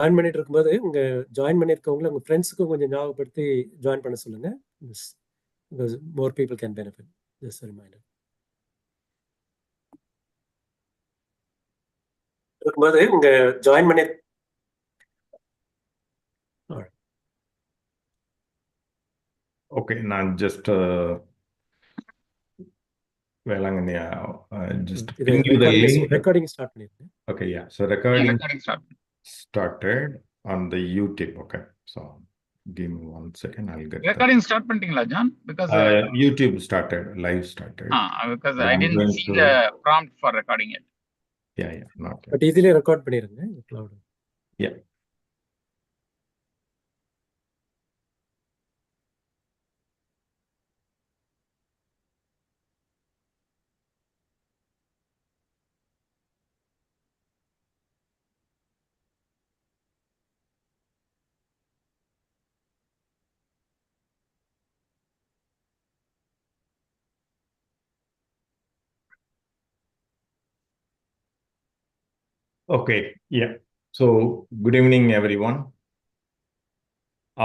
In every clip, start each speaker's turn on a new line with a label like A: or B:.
A: Join பண்ணிட்டு இருக்கும்போது join பண்ணியிருக்கவங்கள உங்க ஃப்ரெண்ட்ஸுக்கும் கொஞ்சம் ஞாபகப்படுத்தி ஜாயின் பண்ண சொல்லுங்க. Because more people can benefit. Just a reminder. இருக்கும்போது ஜாயின் பண்ணி
B: Okay, நான் just just ping you the link.
A: Recording start பண்ணிருக்கேன்.
B: Okay, yeah. So recording started on the YouTube. Okay, so give me 1 second. I'll get
C: recording start பண்ணிட்டீங்களா John? Because
B: YouTube started, live started.
C: Because I didn't see the prompt for recording it.
B: Yeah, not yet.
A: But easily record பண்ணிருங்க cloud.
B: Yeah. Okay, yeah. So good evening, everyone.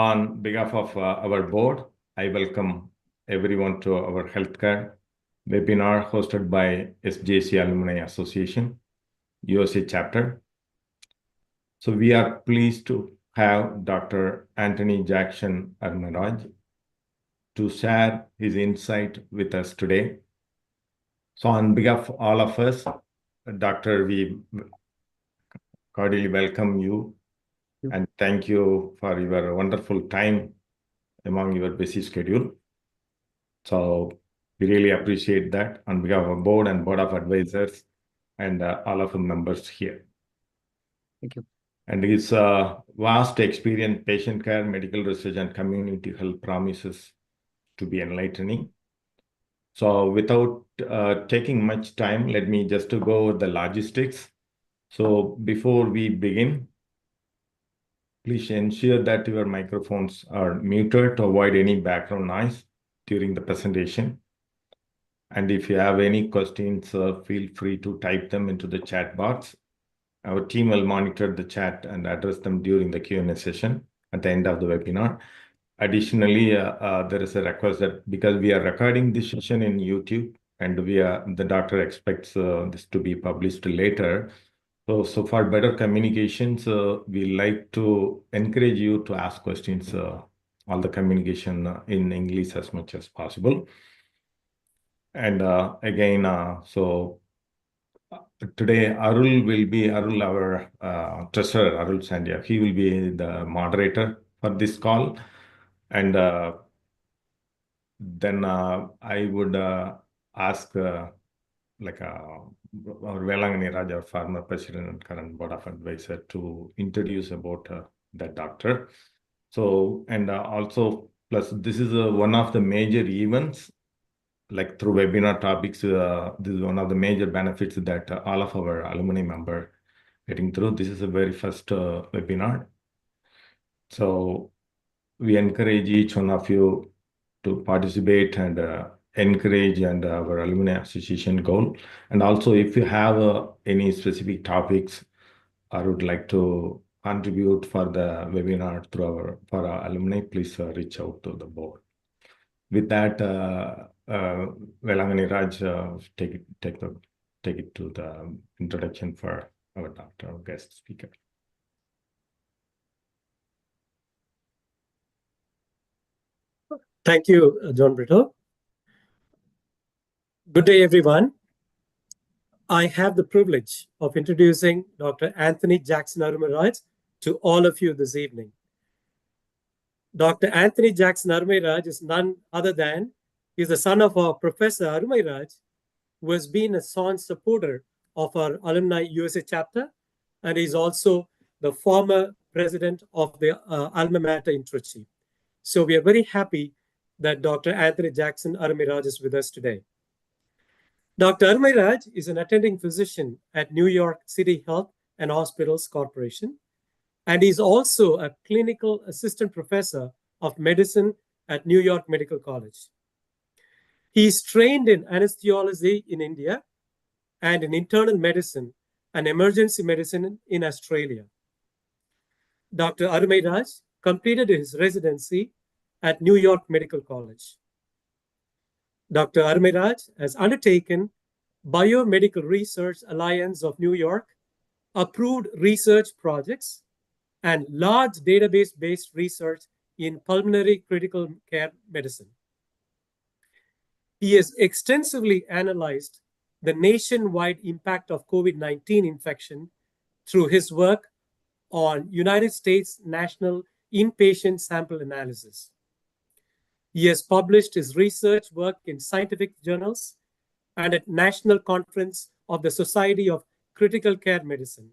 B: On behalf of our board, I welcome everyone to our healthcare webinar hosted by SJC Alumni Association, USA chapter. So we are pleased to have Dr. Anthony Jackson Armaraj to share his insight with us today. So on behalf of all of us, Doctor, we cordially welcome you and thank you for your wonderful time among your busy schedule. So we really appreciate that on behalf of our board and board of advisors and all of the members here.
A: Thank you.
B: And his vast experience, patient care, medical research, and community health promises to be enlightening. So without taking much time, let me just to go over the logistics. So before we begin, please ensure that your microphones are muted to avoid any background noise during the presentation. And if you have any questions, feel free to type them into the chat box. Our team will monitor the chat and address them during the Q&A session at the end of the webinar. Additionally, there is a request that because we are recording this session in YouTube and the doctor expects this to be published later. So for better communications, we like to encourage you to ask questions, all the communication in English as much as possible. And again, so today Arul will be, our treasurer, Arul Sandhya. He will be the moderator for this call. And then I would ask our Velangani Raj, our former president and current board of advisor, to introduce about that doctor. So, and also, plus this is one of the major events, like through webinar topics, this is one of the major benefits that all of our alumni member getting through. This is the very first webinar. So we encourage each one of you to participate and encourage and our alumni association goal. And also if you have any specific topics or would like to contribute for the webinar for our alumni, please reach out to the board. With that, Velangani Raj, take it to the introduction for our doctor, our guest speaker.
A: Thank you, John Brito. Good day, everyone. I have the privilege of introducing Dr. Anthony Jackson Armaraj to all of you this evening. Dr. Anthony Jackson Armaraj is none other than, he's the son of our Professor Armaraj, who has been a staunch supporter of our Alumni USA chapter, and is also the former president of the alma mater in Trichy. So we are very happy that Dr. Anthony Jackson Armaraj is with us today. Dr. Armaraj is an attending physician at New York City Health and Hospitals Corporation, and he's also a clinical assistant professor of medicine at New York Medical College. He's trained in anesthesiology in India and in internal medicine and emergency medicine in Australia. Dr. Arumairaj completed his residency at New York Medical College. Dr. Arumairaj has undertaken Biomedical Research Alliance of New York approved research projects and large database-based research in pulmonary critical care medicine. He has extensively analyzed the nationwide impact of COVID-19 infection through his work on United States National Inpatient Sample Analysis. He has published his research work in scientific journals and at National Conference of the Society of Critical Care Medicine,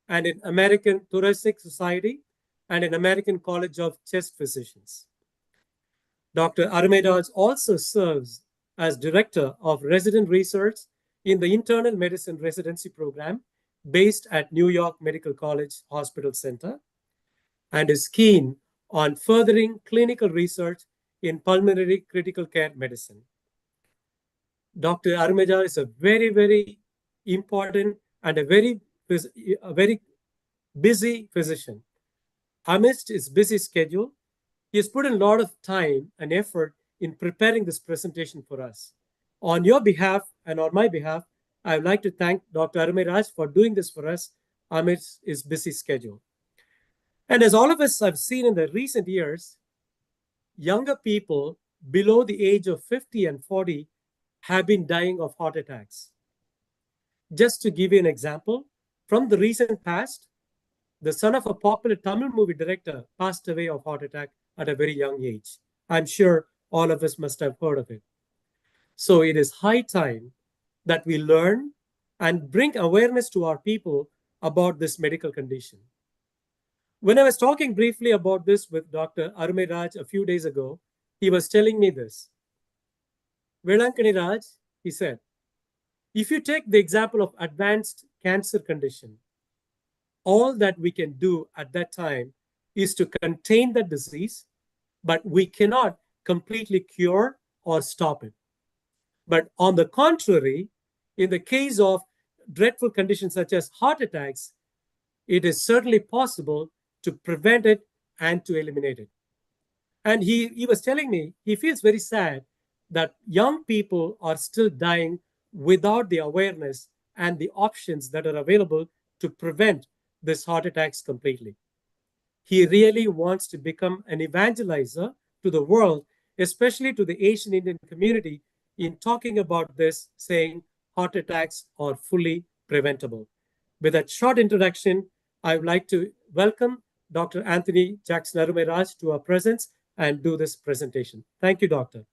A: and in American Thoracic Society and in American College of Chest Physicians. Dr. Arumairaj also serves as Director of Resident Research in the Internal Medicine Residency Program based at New York Medical College Hospital Center, and is keen on furthering clinical research in pulmonary critical care medicine. Dr. Arumairaj is a very, very important and a very busy physician. Amidst his busy schedule, he has put in a lot of time and effort in preparing this presentation for us. On your behalf and on my behalf, I would like to thank Dr. Arumairaj for doing this for us amidst his busy schedule. And as all of us have seen in the recent years, younger people below the age of 50 and 40 have been dying of heart attacks. Just to give you an example, from the recent past, the son of a popular Tamil movie director passed away of heart attack at a very young age. I'm sure all of us must have heard of it. So it is high time that we learn and bring awareness to our people about this medical condition. When I was talking briefly about this with Dr. Arumairaj a few days ago, he was telling me this. Velankani Raj, he said, if you take the example of advanced cancer condition, all that we can do at that time is to contain the disease, but we cannot completely cure or stop it. But on the contrary, in the case of dreadful conditions such as heart attacks, it is certainly possible to prevent it and to eliminate it. And he was telling me he feels very sad that young people are still dying without the awareness and the options that are available to prevent this heart attacks completely. He really wants to become an evangelizer to the world, especially to the Asian Indian community, in talking about this, saying heart attacks are fully preventable. With that short introduction, I would like to welcome Dr. Anthony Jackson Arumairaj to our presence and do this presentation. Thank you, Doctor.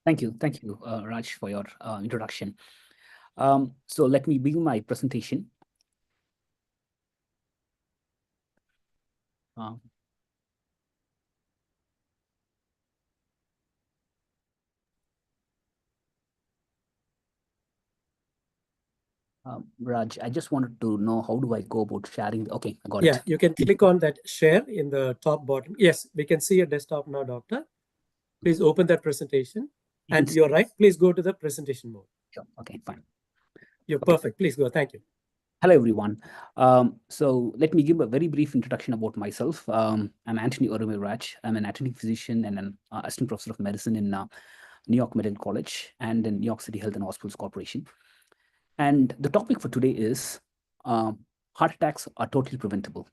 D: Thank you, Raj, for your introduction. So let me begin my presentation. Raj, I just wanted to know, how do I go about sharing? Okay, I got it.
A: Yeah, you can click on that share in the top bottom. Yes, we can see your desktop now, Doctor. Please open that presentation. And you're right, please go to the presentation mode.
D: Sure. Okay, fine.
A: You're perfect. Please go. Thank you.
D: Hello, everyone. So let me give a very brief introduction about myself. I'm Anthony Arumairaj. I'm an attending physician and an assistant professor of medicine in New York Medical College and in New York City Health and Hospitals Corporation. And the topic for today is heart attacks are totally preventable.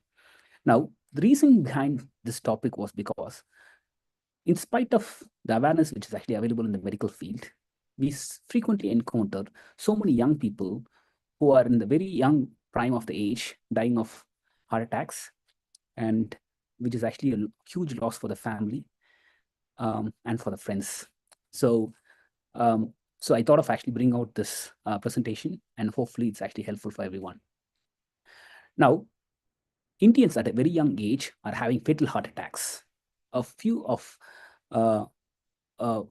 D: Now, the reason behind this topic was because, in spite of the awareness which is actually available in the medical field, we frequently encounter so many young people who are in the very young prime of the age dying of heart attacks, and which is actually a huge loss for the family and for the friends. So I thought of actually bringing out this presentation, and hopefully it's actually helpful for everyone. Now, Indians at a very young age are having fatal heart attacks. A few of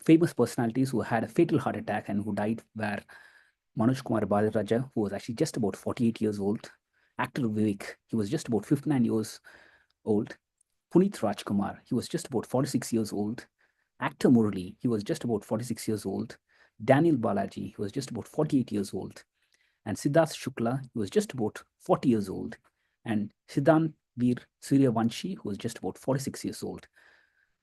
D: famous personalities who had a fatal heart attack and who died were Manoj Kumar Balaraja, who was actually just about 48 years old. Actor Vivek, he was just about 59 years old. Puneet Rajkumar, he was just about 46 years old. Actor Murali, he was just about 46 years old. Daniel Balaji, he was just about 48 years old. And Siddharth Shukla, he was just about 40 years old. And Siddhant Veer Suryavanshi, who was just about 46 years old.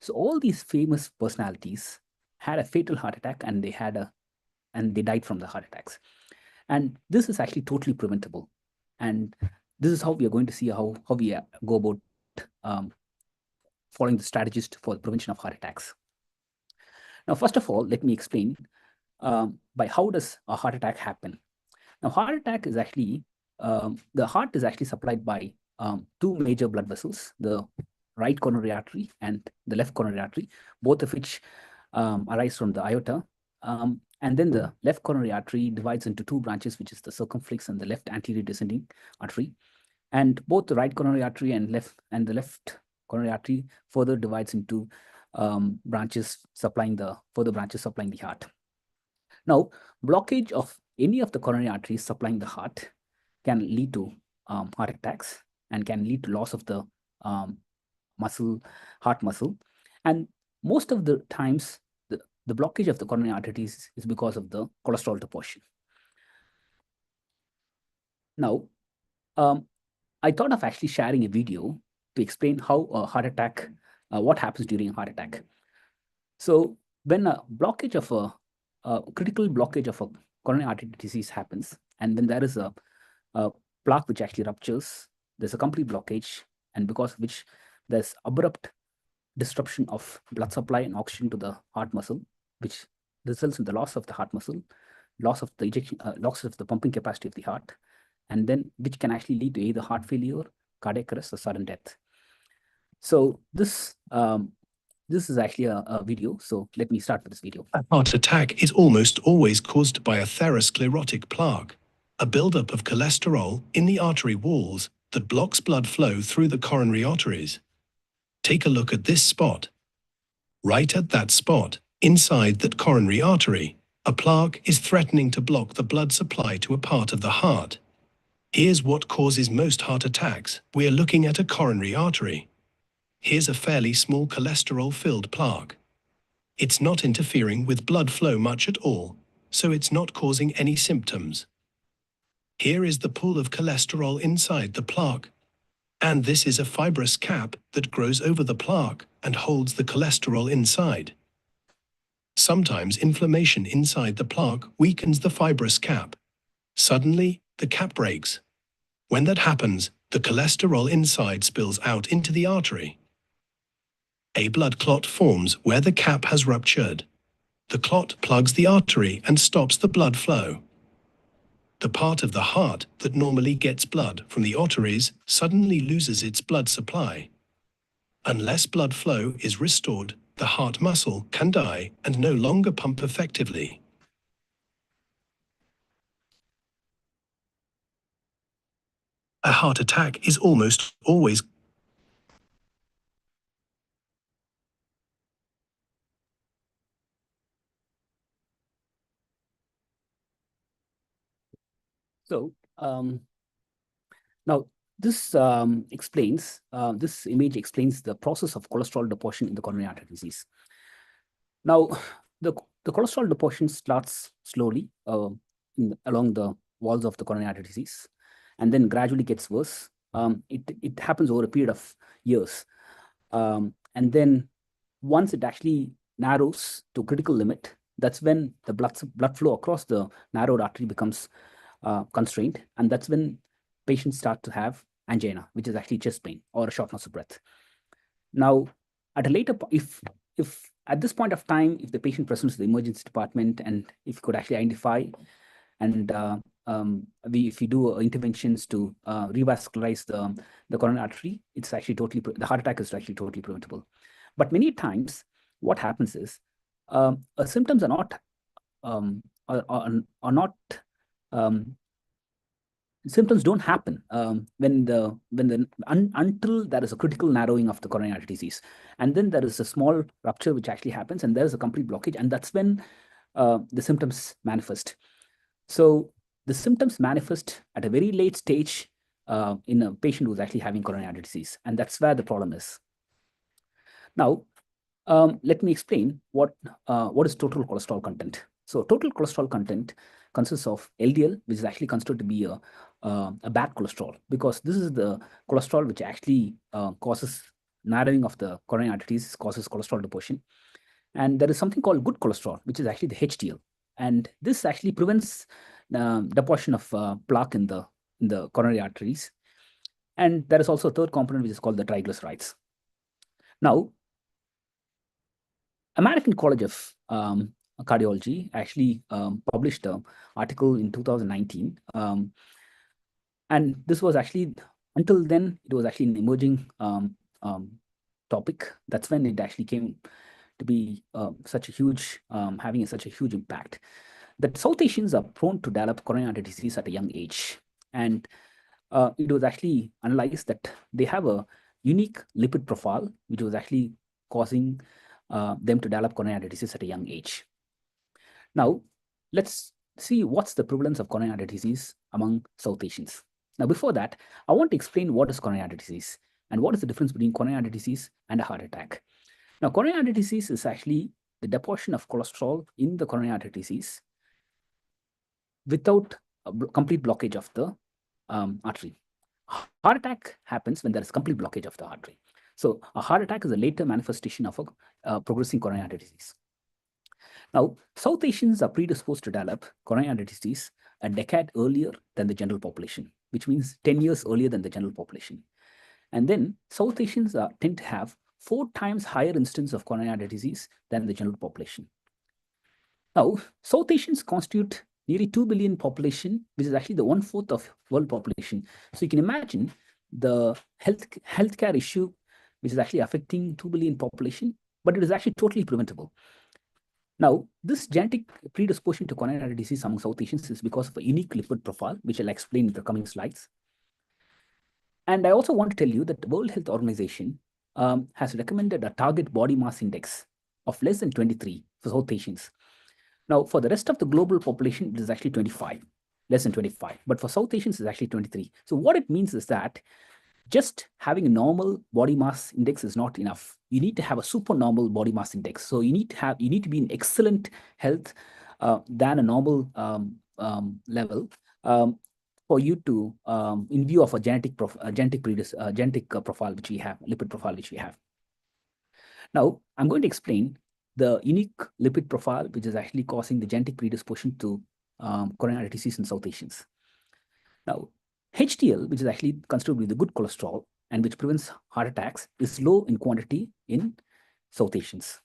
D: So all these famous personalities had a fatal heart attack, and they died from the heart attacks. And this is actually totally preventable. And this is how we are going to see how we go about following the strategies for the prevention of heart attacks. Now, first of all, let me explain by how does a heart attack happen. Now, heart attack is actually, the heart is actually supplied by two major blood vessels, the right coronary artery and the left coronary artery, both of which arise from the aorta. And then the left coronary artery divides into two branches, which is the circumflex and the left anterior descending artery. And both the right coronary artery and the left coronary artery further divides into further branches supplying the heart. Now, blockage of any of the coronary arteries supplying the heart can lead to heart attacks and can lead to loss of the heart muscle. And most of the times, the blockage of the coronary arteries is because of the cholesterol deposition. Now, I thought of actually sharing a video to explain how a heart attack, what happens during a heart attack. So when a blockage of a critical blockage of a coronary artery disease happens, and when there is a plaque which actually ruptures, there's a complete blockage, and because of which there's abrupt disruption of blood supply and oxygen to the heart muscle, which results in the loss of the heart muscle, loss of the ejection, loss of the pumping capacity of the heart, and then which can actually lead to either heart failure, cardiac arrest, or sudden death. So this is actually a video. So let me start with this video.
E: A heart attack is almost always caused by atherosclerotic plaque, a buildup of cholesterol in the artery walls that blocks blood flow through the coronary arteries. Take a look at this spot. Right at that spot, inside that coronary artery, a plaque is threatening to block the blood supply to a part of the heart. Here's what causes most heart attacks. We're looking at a coronary artery. Here's a fairly small cholesterol-filled plaque. It's not interfering with blood flow much at all, so it's not causing any symptoms. Here is the pool of cholesterol inside the plaque. And this is a fibrous cap that grows over the plaque and holds the cholesterol inside. Sometimes inflammation inside the plaque weakens the fibrous cap. Suddenly, the cap breaks. When that happens, the cholesterol inside spills out into the artery. A blood clot forms where the cap has ruptured. The clot plugs the artery and stops the blood flow. The part of the heart that normally gets blood from the arteries suddenly loses its blood supply. Unless blood flow is restored, the heart muscle can die and no longer pump effectively. A heart attack is almost always
D: So now this this image explains the process of cholesterol deposition in the coronary artery disease. Now, the cholesterol deposition starts slowly along the walls of the coronary artery disease, and then gradually gets worse. It happens over a period of years, and then once it actually narrows to critical limit, that's when the blood flow across the narrowed artery becomes constrained, and that's when patients start to have angina, which is actually chest pain or a shortness of breath. Now, at a later, if at this point of time, if the patient presents to the emergency department, and if you could actually identify, and if we do interventions to revascularize the coronary artery, it's actually the heart attack is actually totally preventable. But many times, what happens is symptoms are not symptoms don't happen until there is a critical narrowing of the coronary artery disease, and then there is a small rupture which actually happens, and there is a complete blockage, and that's when the symptoms manifest. So the symptoms manifest at a very late stage in a patient who's actually having coronary artery disease, and that's where the problem is. Now, let me explain what is total cholesterol content. So total cholesterol content consists of LDL, which is actually considered to be a a bad cholesterol, because this is the cholesterol which actually causes narrowing of the coronary arteries, causes cholesterol deposition. And there is something called good cholesterol, which is actually the HDL. And this actually prevents deposition of plaque in the coronary arteries. And there is also a third component, which is called the triglycerides. Now, American College of Cardiology actually published an article in 2019. And this was actually, until then, it was actually an emerging topic. That's when it actually came to be such a huge, having such a huge impact. That South Asians are prone to develop coronary artery disease at a young age. And it was actually analyzed that they have a unique lipid profile, which was actually causing them to develop coronary artery disease at a young age. Now, let's see what's the prevalence of coronary artery disease among South Asians. Now, before that, I want to explain what is coronary artery disease and what is the difference between coronary artery disease and a heart attack. Now, coronary artery disease is actually the deposition of cholesterol in the coronary artery disease without a complete blockage of the artery. Heart attack happens when there is complete blockage of the artery. So a heart attack is a later manifestation of a progressing coronary artery disease. Now, South Asians are predisposed to develop coronary artery disease a decade earlier than the general population, which means 10 years earlier than the general population. And then South Asians tend to have 4 times higher incidence of coronary artery disease than the general population. Now, South Asians constitute nearly 2 billion population, which is actually the 1/4 of world population. So you can imagine the healthcare issue, which is actually affecting 2 billion population, but it is actually totally preventable. Now, this genetic predisposition to coronary artery disease among South Asians is because of a unique lipid profile, which I'll explain in the coming slides. And I also want to tell you that the World Health Organization has recommended a target body mass index of less than 23 for South Asians. Now, for the rest of the global population, it is actually 25, less than 25. But for South Asians, it's actually 23. So what it means is that just having a normal body mass index is not enough. You need to have a supernormal body mass index. So you need to be in excellent health than a normal level for you to, in view of a genetic profile which we have, lipid profile which we have. Now, I'm going to explain the unique lipid profile which is actually causing the genetic predisposition to coronary artery disease in South Asians. Now, HDL, which is actually considered to be the good cholesterol and which prevents heart attacks, is low in quantity in South Asians.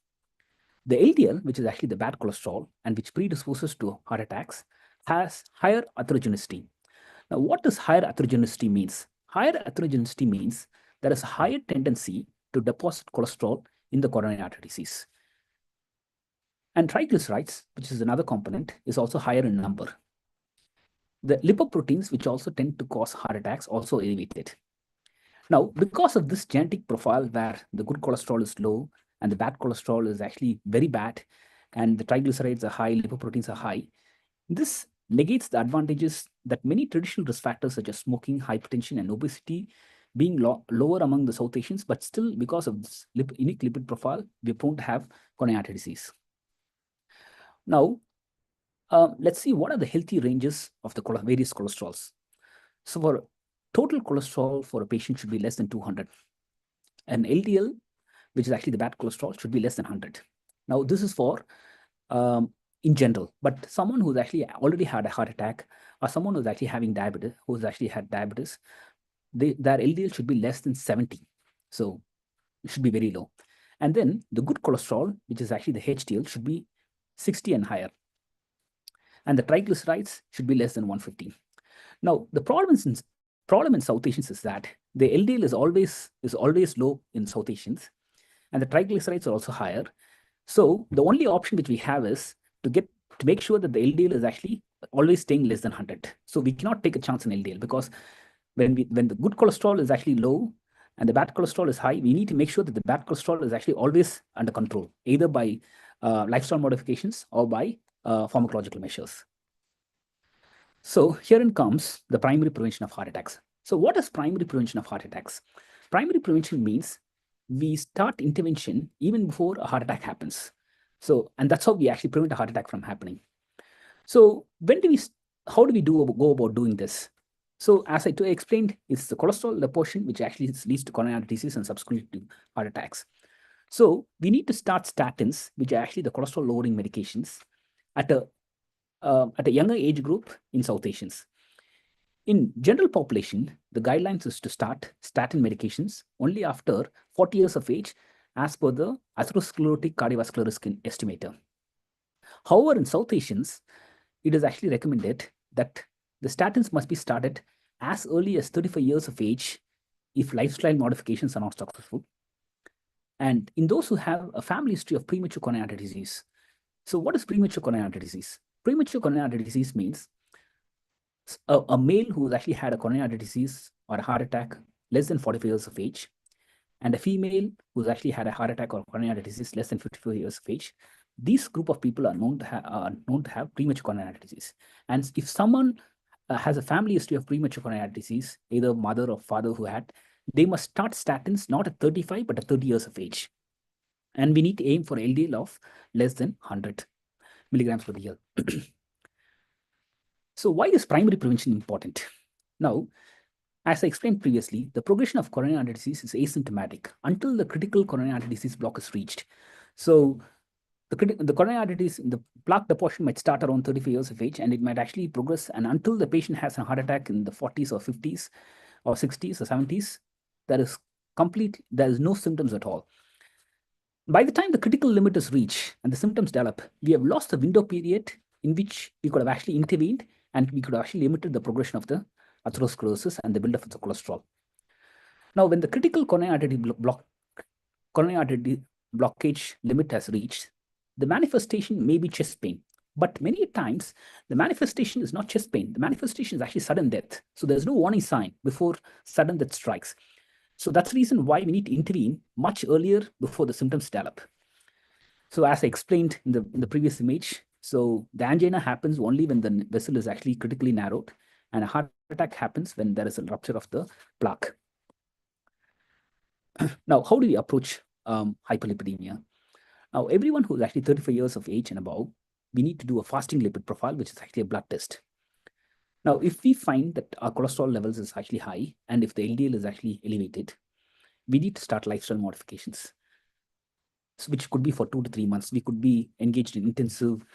D: The LDL, which is actually the bad cholesterol and which predisposes to heart attacks, has higher atherogenicity. Now, what does higher atherogenicity means? Higher atherogenicity means there is a higher tendency to deposit cholesterol in the coronary artery disease. And triglycerides, which is another component, is also higher in number. The lipoproteins, which also tend to cause heart attacks, also elevated. Now, because of this genetic profile where the good cholesterol is low and the bad cholesterol is actually very bad, and the triglycerides are high, lipoproteins are high, this negates the advantages that many traditional risk factors such as smoking, hypertension, and obesity being lower among the South Asians, but still because of this unique lipid profile, we're prone to have coronary artery disease. Now, let's see what are the healthy ranges of the various cholesterols. So for total cholesterol for a patient should be less than 200. And LDL, which is actually the bad cholesterol, should be less than 100. Now, this is for in general, but someone who's actually already had a heart attack or someone who's actually having diabetes, who's actually had diabetes, their LDL should be less than 70. So it should be very low. And then the good cholesterol, which is actually the HDL, should be 60 and higher. And the triglycerides should be less than 150. Now, the problem in South Asians is that the LDL is always low in South Asians, and the triglycerides are also higher. So the only option which we have is to make sure that the LDL is actually always staying less than 100. So we cannot take a chance in LDL, because when the good cholesterol is actually low and the bad cholesterol is high, we need to make sure that the bad cholesterol is actually always under control, either by lifestyle modifications or by pharmacological measures. So herein comes the primary prevention of heart attacks. So what is primary prevention of heart attacks? Primary prevention means we start intervention even before a heart attack happens. So, and that's how we actually prevent a heart attack from happening. So how do we go about doing this? So as I explained, it's the cholesterol, the portion which actually leads to coronary artery disease and subsequently to heart attacks. So we need to start statins, which are actually the cholesterol lowering medications, at a younger age group in South Asians. In general population, the guidelines is to start statin medications only after 40 years of age, as per the atherosclerotic cardiovascular risk estimator. However, in South Asians, it is actually recommended that the statins must be started as early as 35 years of age if lifestyle modifications are not successful. And in those who have a family history of premature coronary artery disease. So what is premature coronary artery disease? Premature coronary artery disease means a male who has actually had a coronary artery disease or a heart attack less than 45 years of age, and a female who's actually had a heart attack or coronary artery disease less than 54 years of age. These group of people are known to have premature coronary artery disease. And if someone has a family history of premature coronary artery disease, either mother or father who had, they must start statins not at 35 but at 30 years of age. And we need to aim for LDL of less than 100 milligrams per year. So why is primary prevention important? Now, as I explained previously, the progression of coronary artery disease is asymptomatic until the critical coronary artery disease block is reached. So the coronary artery disease, the plaque deposition might start around 35 years of age, and it might actually progress. And until the patient has a heart attack in the 40s or 50s or 60s or 70s, there is no symptoms at all. By the time the critical limit is reached and the symptoms develop, we have lost the window period in which we could have actually intervened, and we could have actually limited the progression of the atherosclerosis and the buildup of the cholesterol. Now, when the critical coronary artery blockage limit has reached, the manifestation may be chest pain. But many times, the manifestation is not chest pain. The manifestation is actually sudden death. So there's no warning sign before sudden death strikes. So that's the reason why we need to intervene much earlier before the symptoms develop. So as I explained in the previous image, so the angina happens only when the vessel is actually critically narrowed, and a heart attack happens when there is a rupture of the plaque. Now, how do we approach hyperlipidemia? Now, everyone who is actually 35 years of age and above, we need to do a fasting lipid profile, which is actually a blood test. Now, if we find that our cholesterol levels is actually high, and if the LDL is actually elevated, we need to start lifestyle modifications, which could be for 2 to 3 months. We could be engaged in intensive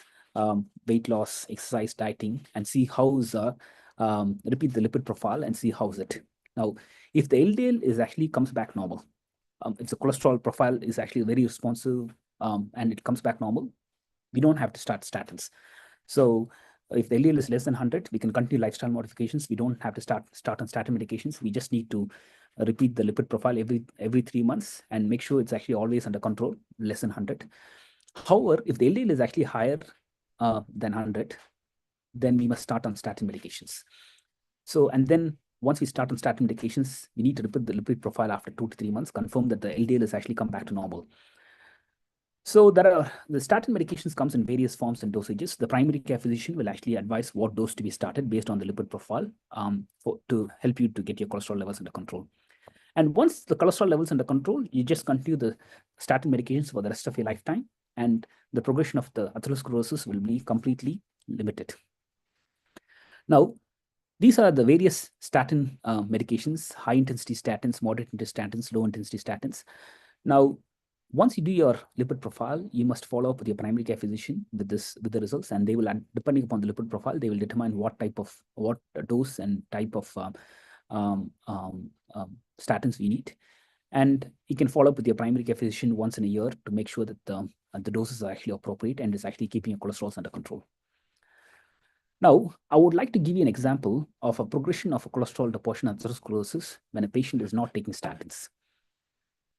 D: weight loss, exercise, dieting, and see how's repeat the lipid profile and see how's it. Now, if the LDL is actually comes back normal, if the cholesterol profile is actually very responsive and it comes back normal, we don't have to start statins. So if the LDL is less than 100, we can continue lifestyle modifications. We don't have to start on statin medications. We just need to repeat the lipid profile every 3 months and make sure it's actually always under control, less than 100. However, if the LDL is actually higher than 100, then we must start on statin medications. So, and then once we start on statin medications, we need to repeat the lipid profile after 2 to 3 months, confirm that the LDL has actually come back to normal. So the statin medications comes in various forms and dosages. The primary care physician will actually advise what dose to be started based on the lipid profile to help you to get your cholesterol levels under control. And once the cholesterol levels under control, you just continue the statin medications for the rest of your lifetime, and the progression of the atherosclerosis will be completely limited. Now, these are the various statin medications: high-intensity statins, moderate-intensity statins, low-intensity statins. Now, once you do your lipid profile, you must follow up with your primary care physician with the results, and they will, depending upon the lipid profile, they will determine what dose and type of statins we need. And you can follow up with your primary care physician once in a year to make sure that the doses are actually appropriate and is actually keeping your cholesterol under control. Now, I would like to give you an example of a progression of a cholesterol deposition and atherosclerosis when a patient is not taking statins.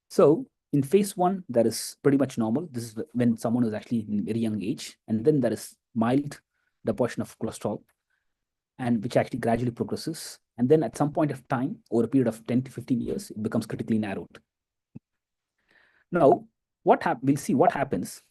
D: So in phase 1, that is pretty much normal. This is when someone is actually in a very young age, and then there is mild deposition of cholesterol, and which actually gradually progresses. And then at some point of time, over a period of 10 to 15 years, it becomes critically narrowed. Now, we'll see what happens.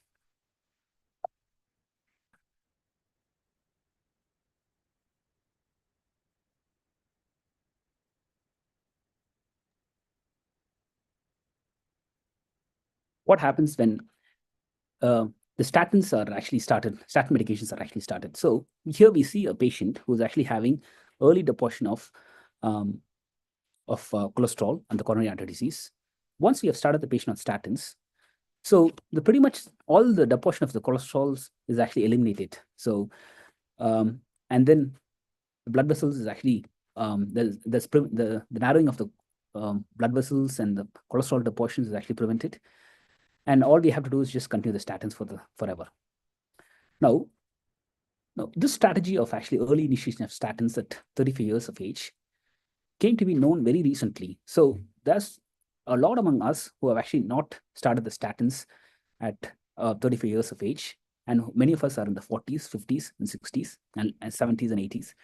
D: What happens when the statins are actually started, statin medications are actually started. So here we see a patient who's actually having early deposition of cholesterol and the coronary artery disease. Once we have started the patient on statins, so pretty much all the deposition of the cholesterol is actually eliminated. So and then the blood vessels is actually the narrowing of the blood vessels and the cholesterol depositions is actually prevented. And all we have to do is just continue the statins forever. Now, this strategy of actually early initiation of statins at 35 years of age came to be known very recently. So there's a lot among us who have actually not started the statins at 35 years of age. And many of us are in the 40s, 50s, and 60s, and 70s and 80s.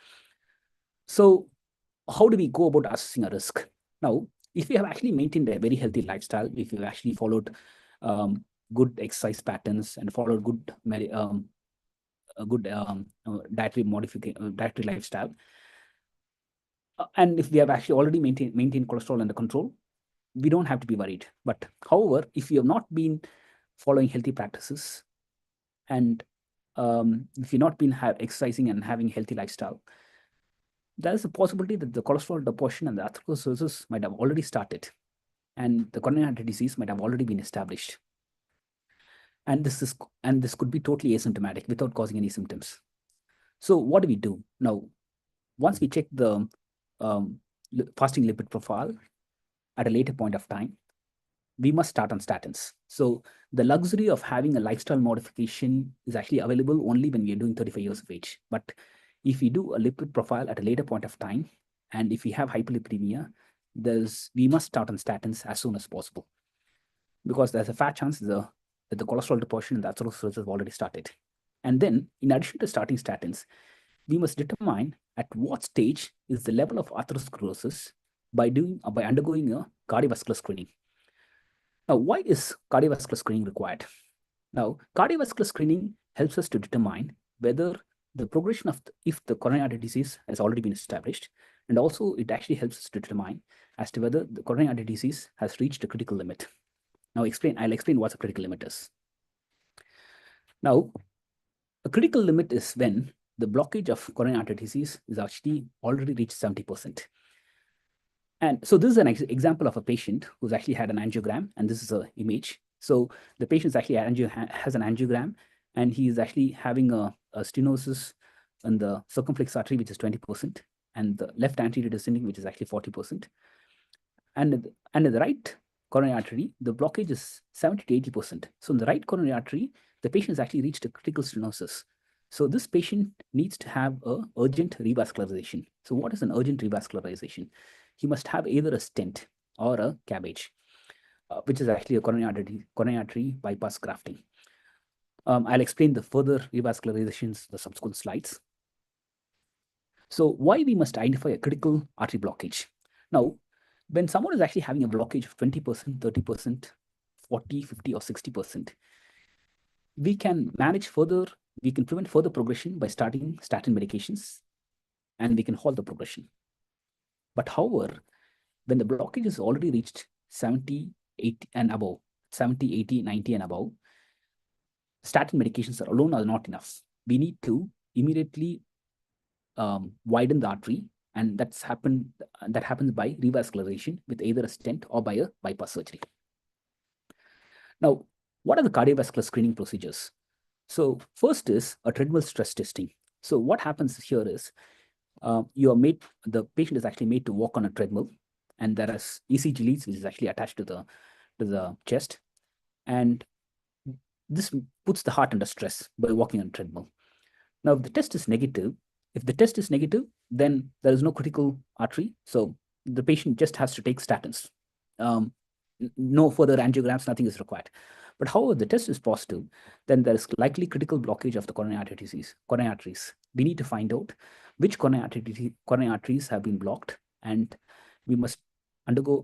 D: So how do we go about assessing a risk? Now, if we have actually maintained a very healthy lifestyle, if you've actually followed good exercise patterns and followed good dietary lifestyle, and if we have actually already maintained cholesterol under control, we don't have to be worried. But however, if you have not been following healthy practices, and if you've not been exercising and having a healthy lifestyle, there is a possibility that the cholesterol deposition and the atherosclerosis might have already started, and the coronary artery disease might have already been established. And this could be totally asymptomatic without causing any symptoms. So what do we do now? Once we check the fasting lipid profile at a later point of time, we must start on statins. So the luxury of having a lifestyle modification is actually available only when we are doing 35 years of age. But if we do a lipid profile at a later point of time, and if we have hyperlipidemia, we must start on statins as soon as possible, because there's a fair chance that the cholesterol deposition and the atherosclerosis have already started. And then, in addition to starting statins, we must determine at what stage is the level of atherosclerosis by undergoing a cardiovascular screening. Now, why is cardiovascular screening required? Now, cardiovascular screening helps us to determine whether the progression of if the coronary artery disease has already been established, and also it actually helps us to determine as to whether the coronary artery disease has reached a critical limit. Now, I'll explain what a critical limit is. Now, a critical limit is when the blockage of coronary artery disease is actually already reached 70%. And so this is an example of a patient who's actually had an angiogram, and this is an image. So the patient actually has an angiogram, and he is actually having a stenosis in the circumflex artery, which is 20%, and the left anterior descending, which is actually 40%. And in the right coronary artery, the blockage is 70 to 80%. So in the right coronary artery, the patient has actually reached a critical stenosis. So this patient needs to have an urgent revascularization. So what is an urgent revascularization? He must have either a stent or a cabbage, which is actually a coronary artery bypass grafting. I'll explain the further revascularizations in the subsequent slides. So why we must identify a critical artery blockage? Now, when someone is actually having a blockage of 20%, 30%, 40, 50, or 60%, we can prevent further progression by starting statin medications, and we can halt the progression. But however, when the blockage is already reached 70, 80 and above, 70, 80, 90 and above, statin medications alone are not enough. We need to immediately widen the artery, and that happens by revascularization with either a stent or by a bypass surgery. Now, what are the cardiovascular screening procedures? So first is a treadmill stress testing. So what happens here is the patient is actually made to walk on a treadmill, and there is ECG leads which is actually attached to the chest, and this puts the heart under stress by walking on a treadmill. Now, if the test is negative, then there is no critical artery, so the patient just has to take statins. No further angiograms, nothing is required. But however, the test is positive, then there is likely critical blockage of the coronary arteries. We need to find out which coronary arteries have been blocked, and we must undergo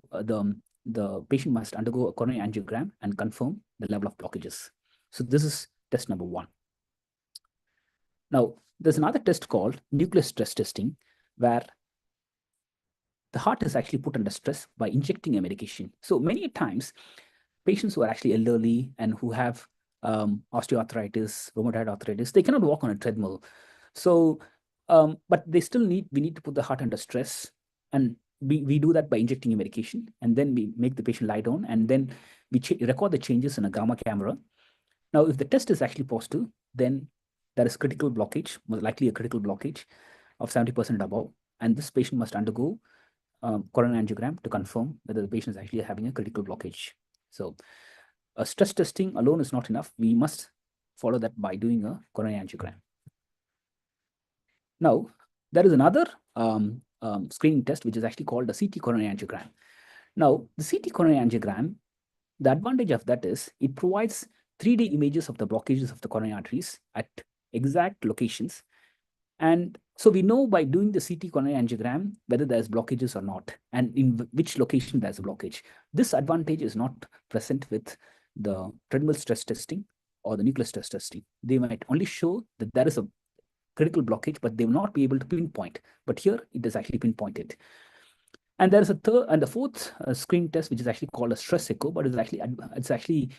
D: the patient must undergo a coronary angiogram and confirm the level of blockages. So this is test number 1. Now, there's another test called nuclear stress testing, where the heart is actually put under stress by injecting a medication. So many times, patients who are actually elderly and who have osteoarthritis, rheumatoid arthritis, they cannot walk on a treadmill. So But they still we need to put the heart under stress, and we do that by injecting a medication, and then we make the patient lie down, and then we record the changes in a gamma camera. Now, if the test is actually positive, then there is critical blockage, most likely a critical blockage of 70% and above, and this patient must undergo coronary angiogram to confirm whether the patient is actually having a critical blockage. So stress testing alone is not enough. We must follow that by doing a coronary angiogram. Now, there is another screening test, which is actually called the CT coronary angiogram. Now, the CT coronary angiogram, the advantage of that is it provides 3D images of the blockages of the coronary arteries at exact locations. And so we know by doing the CT coronary angiogram whether there's blockages or not, and in which location there's a blockage. This advantage is not present with the treadmill stress testing or the nuclear stress testing. They might only show that there is a critical blockage, but they will not be able to pinpoint. But here it is actually pinpointed. And there is a third and the fourth screen test, which is actually called a stress echo, but it's actually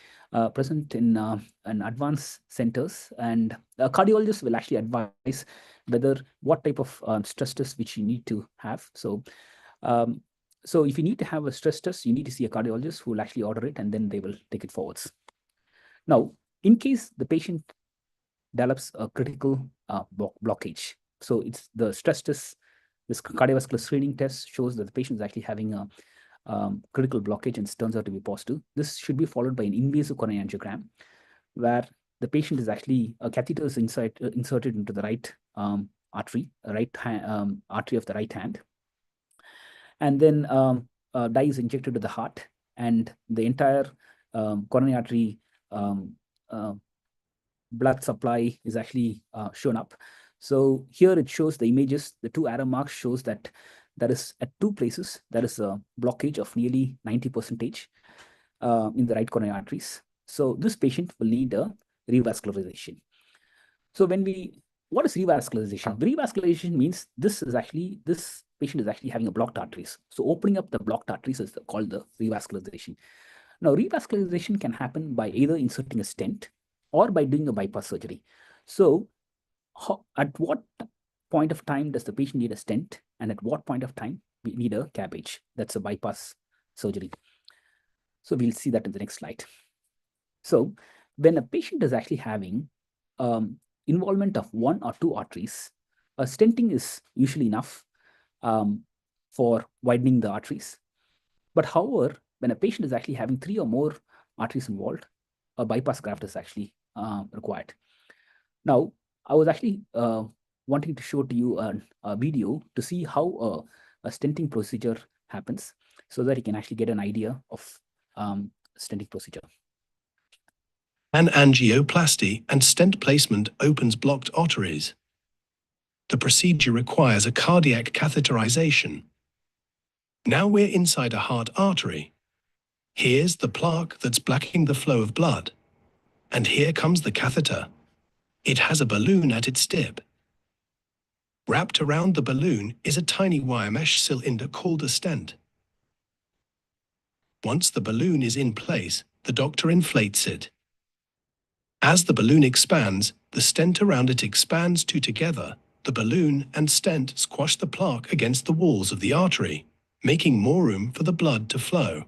D: present in advanced centers, and a cardiologist will actually advise whether what type of stress test which you need to have. So if you need to have a stress test, you need to see a cardiologist who will actually order it, and then they will take it forwards. Now, in case the patient develops a critical blockage, so it's the stress test. This cardiovascular screening test shows that the patient is actually having a critical blockage and it turns out to be positive. This should be followed by an invasive coronary angiogram, where the patient is actually, a catheter is inserted into the right artery, artery of the right hand. And then dye is injected to the heart, and the entire coronary artery blood supply is actually shown up. So here it shows the images, the two arrow marks shows that there is at two places, there is a blockage of nearly 90% in the right coronary arteries. So this patient will need a revascularization. So what is revascularization? Revascularization means this patient is actually having a blocked arteries. So opening up the blocked arteries is called the revascularization. Now, revascularization can happen by either inserting a stent or by doing a bypass surgery. So at what point of time does the patient need a stent, and at what point of time we need a cabbage? That's a bypass surgery. So we'll see that in the next slide. So when a patient is actually having involvement of one or two arteries, a stenting is usually enough for widening the arteries. But however, when a patient is actually having 3 or more arteries involved, a bypass graft is actually required. Now, I was actually wanting to show to you a video to see how a stenting procedure happens, so that you can actually get an idea of stenting procedure.
E: An angioplasty and stent placement opens blocked arteries. The procedure requires a cardiac catheterization. Now we're inside a heart artery. Here's the plaque that's blocking the flow of blood. And here comes the catheter. It has a balloon at its tip. Wrapped around the balloon is a tiny wire mesh cylinder called a stent. Once the balloon is in place, the doctor inflates it. As the balloon expands, the stent around it expands too. Together, the balloon and stent squash the plaque against the walls of the artery, making more room for the blood to flow.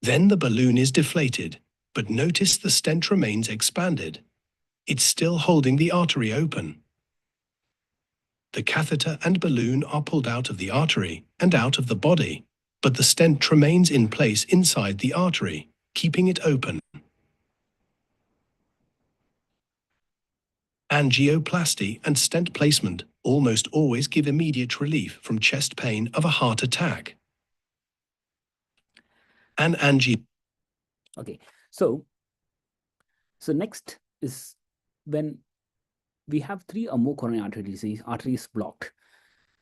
E: Then the balloon is deflated, but notice the stent remains expanded. It's still holding the artery open. The catheter and balloon are pulled out of the artery and out of the body, but the stent remains in place inside the artery, keeping it open. Angioplasty and stent placement almost always give immediate relief from chest pain of a heart attack.
D: Okay, so next is when we have 3 or more coronary arteries blocked.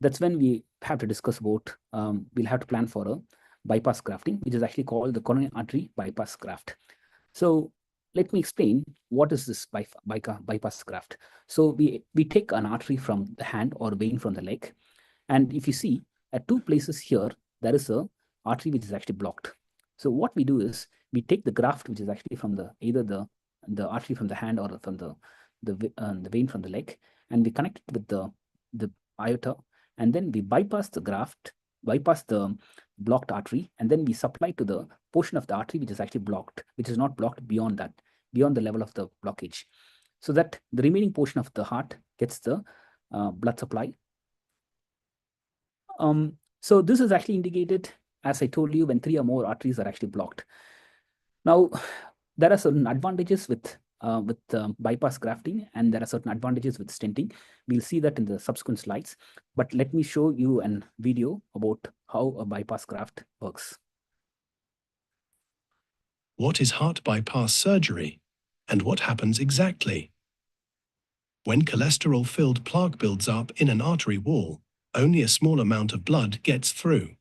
D: That's when we have to discuss about, we'll have to plan for a bypass grafting, which is actually called the coronary artery bypass graft. So let me explain what is this bypass graft. So we take an artery from the hand or a vein from the leg, and if you see at 2 places here, there is a artery which is actually blocked. So what we do is we take the graft, which is actually from either the the artery from the hand or from the vein from the leg, and we connect it with the aorta, and then we bypass the graft, bypass the blocked artery, and then we supply to the portion of the artery which is actually blocked, which is not blocked beyond that, beyond the level of the blockage, so that the remaining portion of the heart gets the blood supply. So this is actually indicated, as I told you, when 3 or more arteries are actually blocked. Now, there are certain advantages with bypass grafting, and there are certain advantages with stenting. We'll see that in the subsequent slides, but let me show you a video about how a bypass graft works.
E: What is heart bypass surgery, and what happens exactly? When cholesterol-filled plaque builds up in an artery wall, only a small amount of blood gets through.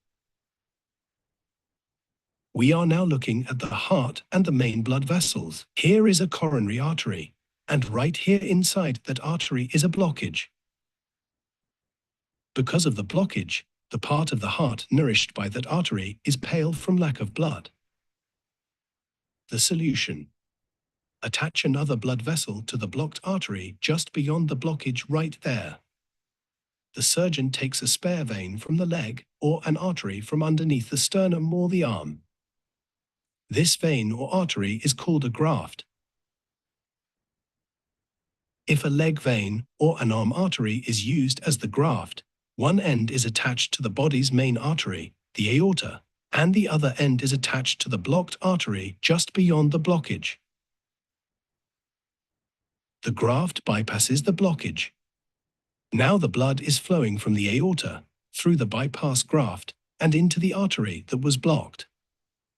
E: We are now looking at the heart and the main blood vessels. Here is a coronary artery, and right here inside that artery is a blockage. Because of the blockage, the part of the heart nourished by that artery is pale from lack of blood. The solution: attach another blood vessel to the blocked artery just beyond the blockage right there. The surgeon takes a spare vein from the leg or an artery from underneath the sternum or the arm. This vein or artery is called a graft. If a leg vein or an arm artery is used as the graft, one end is attached to the body's main artery, the aorta, and the other end is attached to the blocked artery just beyond the blockage. The graft bypasses the blockage. Now the blood is flowing from the aorta, through the bypass graft, and into the artery that was blocked.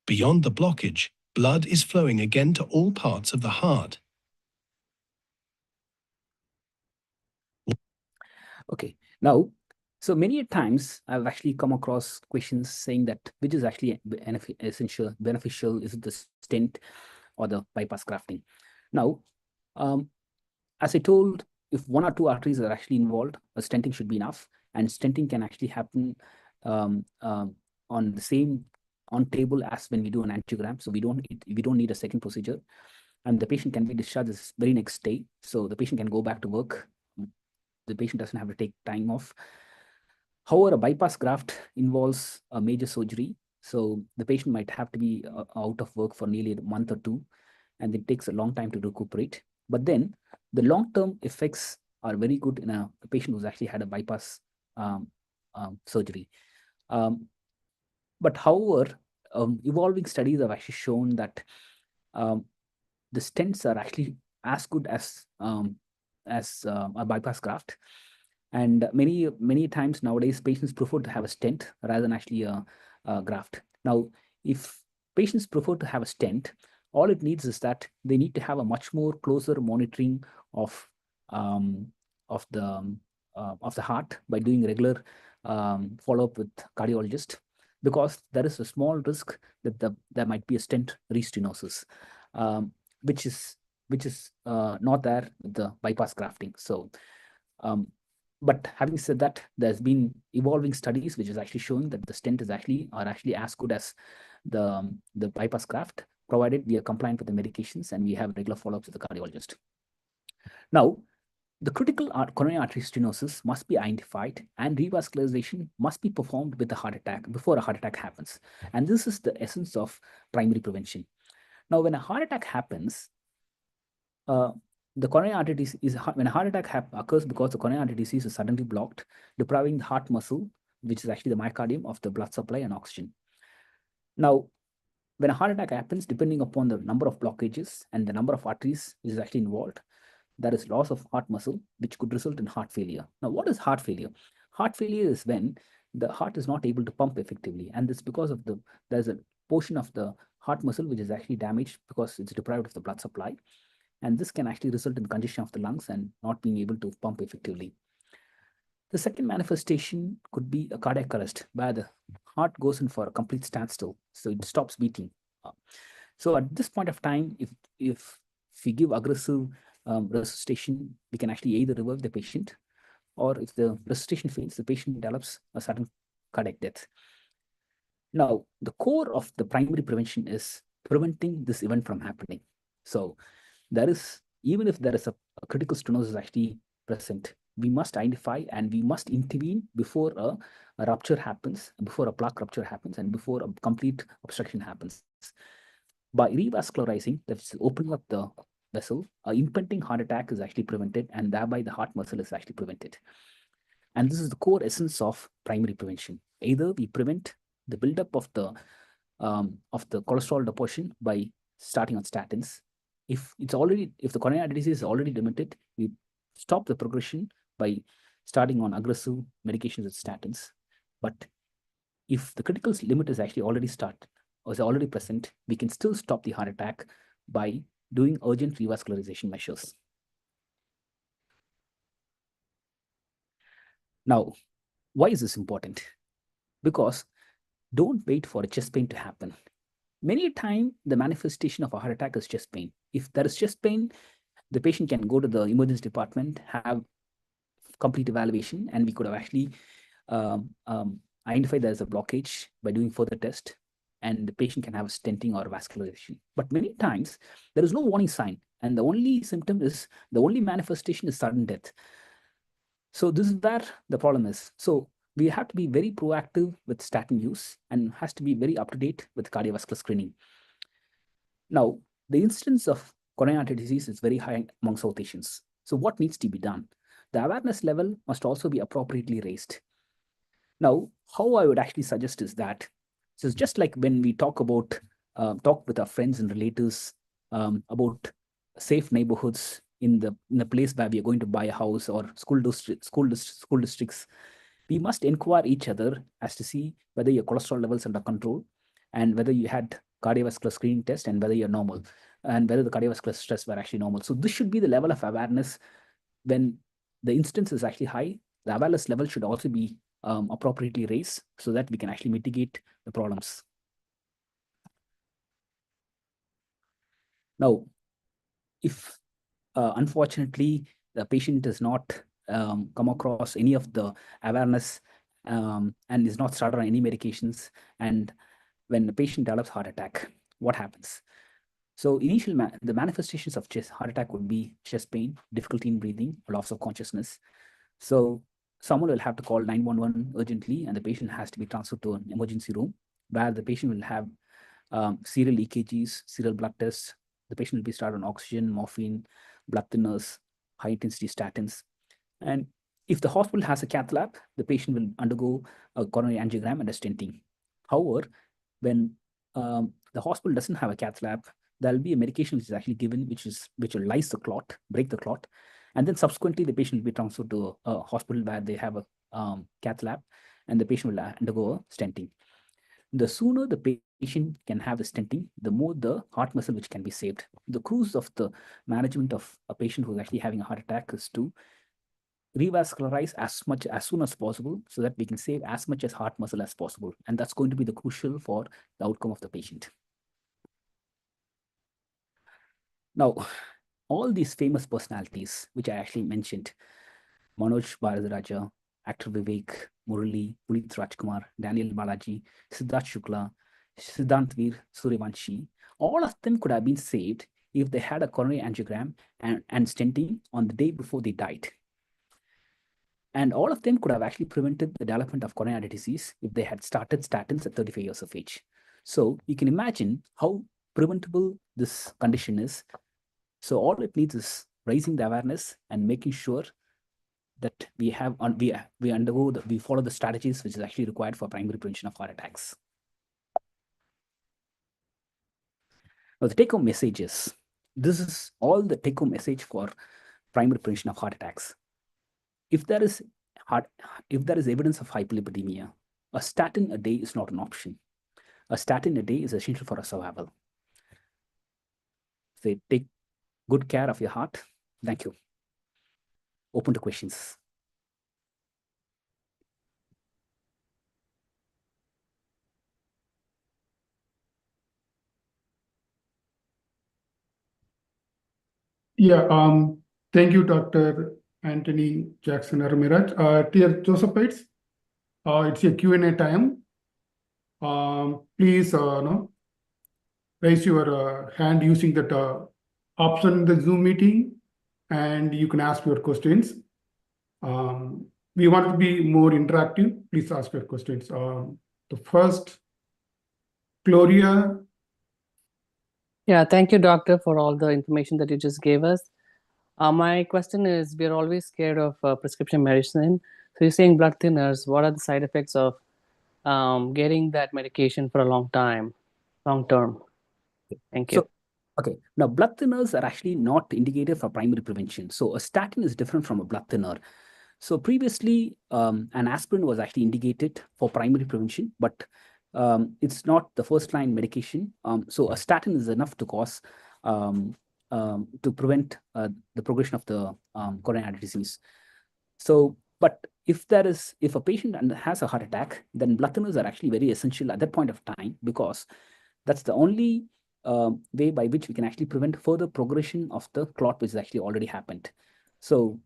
E: Beyond the blockage, blood is flowing again to all parts of the heart.
D: Okay, now, so many times I've actually come across questions saying that which is actually beneficial, is it the stent or the bypass grafting? Now, as I told, if 1 or 2 arteries are actually involved, a stenting should be enough, and stenting can actually happen on the same table as when we do an angiogram. So we don't need a second procedure, and the patient can be discharged the very next day. So the patient can go back to work. The patient doesn't have to take time off. However, a bypass graft involves a major surgery. So the patient might have to be out of work for nearly a month or 2, and it takes a long time to recuperate. But then the long-term effects are very good in a patient who's actually had a bypass surgery. But however, evolving studies have actually shown that the stents are actually as good as a bypass graft, and many times nowadays patients prefer to have a stent rather than actually a graft. Now, if patients prefer to have a stent, all it needs is that they need to have a much more closer monitoring of the heart by doing regular follow-up with cardiologist, because there is a small risk that there might be a stent restenosis, which is not there with the bypass grafting. So, but having said that, there's been evolving studies which is actually showing that the stent are actually as good as the bypass graft, provided we are compliant with the medications and we have regular follow-ups with the cardiologist. Now, the critical coronary artery stenosis must be identified, and revascularization must be performed with a heart attack before a heart attack happens. And this is the essence of primary prevention. Now, when a heart attack happens, the coronary artery disease when a heart attack occurs because the coronary artery disease is suddenly blocked, depriving the heart muscle, which is actually the myocardium, of the blood supply and oxygen. Now, when a heart attack happens, depending upon the number of blockages and the number of arteries which is actually involved, there is loss of heart muscle, which could result in heart failure. Now, what is heart failure? Heart failure is when the heart is not able to pump effectively, and it's because of there's a portion of the heart muscle which is actually damaged because it's deprived of the blood supply, and this can actually result in congestion of the lungs and not being able to pump effectively. The second manifestation could be a cardiac arrest, where the heart goes in for a complete standstill, so it stops beating. So at this point of time, if we give aggressive resuscitation, we can actually either revive the patient, or if the resuscitation fails, the patient develops a sudden cardiac death. Now, the core of the primary prevention is preventing this event from happening. So even if there is a critical stenosis actually present, we must identify and we must intervene before a rupture happens, before a plaque rupture happens, and before a complete obstruction happens. By revascularizing, that's opening up the vessel, an impending heart attack is actually prevented, and thereby the heart muscle is actually prevented. And this is the core essence of primary prevention. Either we prevent the buildup of the cholesterol deposition by starting on statins. If the coronary artery disease is already demented, we stop the progression by starting on aggressive medications with statins. But if the critical limit is actually already present, we can still stop the heart attack by doing urgent revascularization measures. Now, why is this important? Because don't wait for a chest pain to happen. Many times, the manifestation of a heart attack is chest pain. If there is chest pain, the patient can go to the emergency department, have complete evaluation, and we could have actually identified there is a blockage by doing further test, and the patient can have a stenting or vascularization. But many times, there is no warning sign, and the only manifestation is sudden death. So this is where the problem is. So we have to be very proactive with statin use and has to be very up to date with cardiovascular screening. Now, the incidence of coronary artery disease is very high among South Asians. So what needs to be done? The awareness level must also be appropriately raised. Now, how I would actually suggest is that, so it's just like when we talk with our friends and relatives about safe neighborhoods in the place where we are going to buy a house, or school districts, we must inquire each other as to see whether your cholesterol levels are under control, and whether you had cardiovascular screening test, and whether you're normal, and whether the cardiovascular stress were actually normal. So this should be the level of awareness. When the incidence is actually high, the awareness level should also be appropriately raised so that we can actually mitigate the problems. Now, if unfortunately the patient does not come across any of the awareness and is not started on any medications, and when the patient develops heart attack, what happens? So the manifestations of heart attack would be chest pain, difficulty in breathing, loss of consciousness. So someone will have to call 911 urgently, and the patient has to be transferred to an emergency room where the patient will have serial EKGs, serial blood tests. The patient will be started on oxygen, morphine, blood thinners, high intensity statins. And if the hospital has a cath lab, the patient will undergo a coronary angiogram and a stenting. However, when the hospital doesn't have a cath lab, there will be a medication which is actually given, which will lyse the clot, break the clot, and then subsequently the patient will be transferred to a hospital where they have a cath lab, and the patient will undergo a stenting. The sooner the patient can have the stenting, the more the heart muscle which can be saved. The cruise of the management of a patient who is actually having a heart attack is to revascularize as soon as possible, so that we can save as much as heart muscle as possible. And that's going to be the crucial for the outcome of the patient. Now, all these famous personalities, which I actually mentioned, Manoj Bharadaraja, actor Vivek, Murali, Puneet Rajkumar, Daniel Balaji, Siddharth Shukla, Siddhant Veer Suryavanshi, all of them could have been saved if they had a coronary angiogram and stenting on the day before they died. And all of them could have actually prevented the development of coronary artery disease if they had started statins at 35 years of age. So you can imagine how preventable this condition is. So all it needs is raising the awareness and making sure that we follow the strategies which is actually required for primary prevention of heart attacks. Now, the take-home message is, this is all the take-home message for primary prevention of heart attacks. If there is evidence of hyperlipidemia, a statin a day is not an option. A statin a day is essential for our survival. So take good care of your heart. Thank you. Open to questions.
F: Yeah, thank you, Dr. Anthony Jackson Arumiraj. Dear Josephites, it's a Q&A time. Please raise your hand using that option in the Zoom meeting, and you can ask your questions. We want to be more interactive. Please ask your questions. The first, Gloria.
G: Yeah, thank you, doctor, for all the information that you just gave us. My question is, we're always scared of prescription medicine. So you're saying blood thinners, what are the side effects of getting that medication for a long term? Thank you.
D: So, okay, now blood thinners are actually not indicated for primary prevention. So a statin is different from a blood thinner. So previously, an aspirin was actually indicated for primary prevention, but it's not the first line medication. So a statin is enough to cause to prevent the progression of the coronary artery disease. So, but if a patient has a heart attack, then blood thinners are actually very essential at that point of time, because that's the only way by which we can actually prevent further progression of the clot, which has actually already happened. So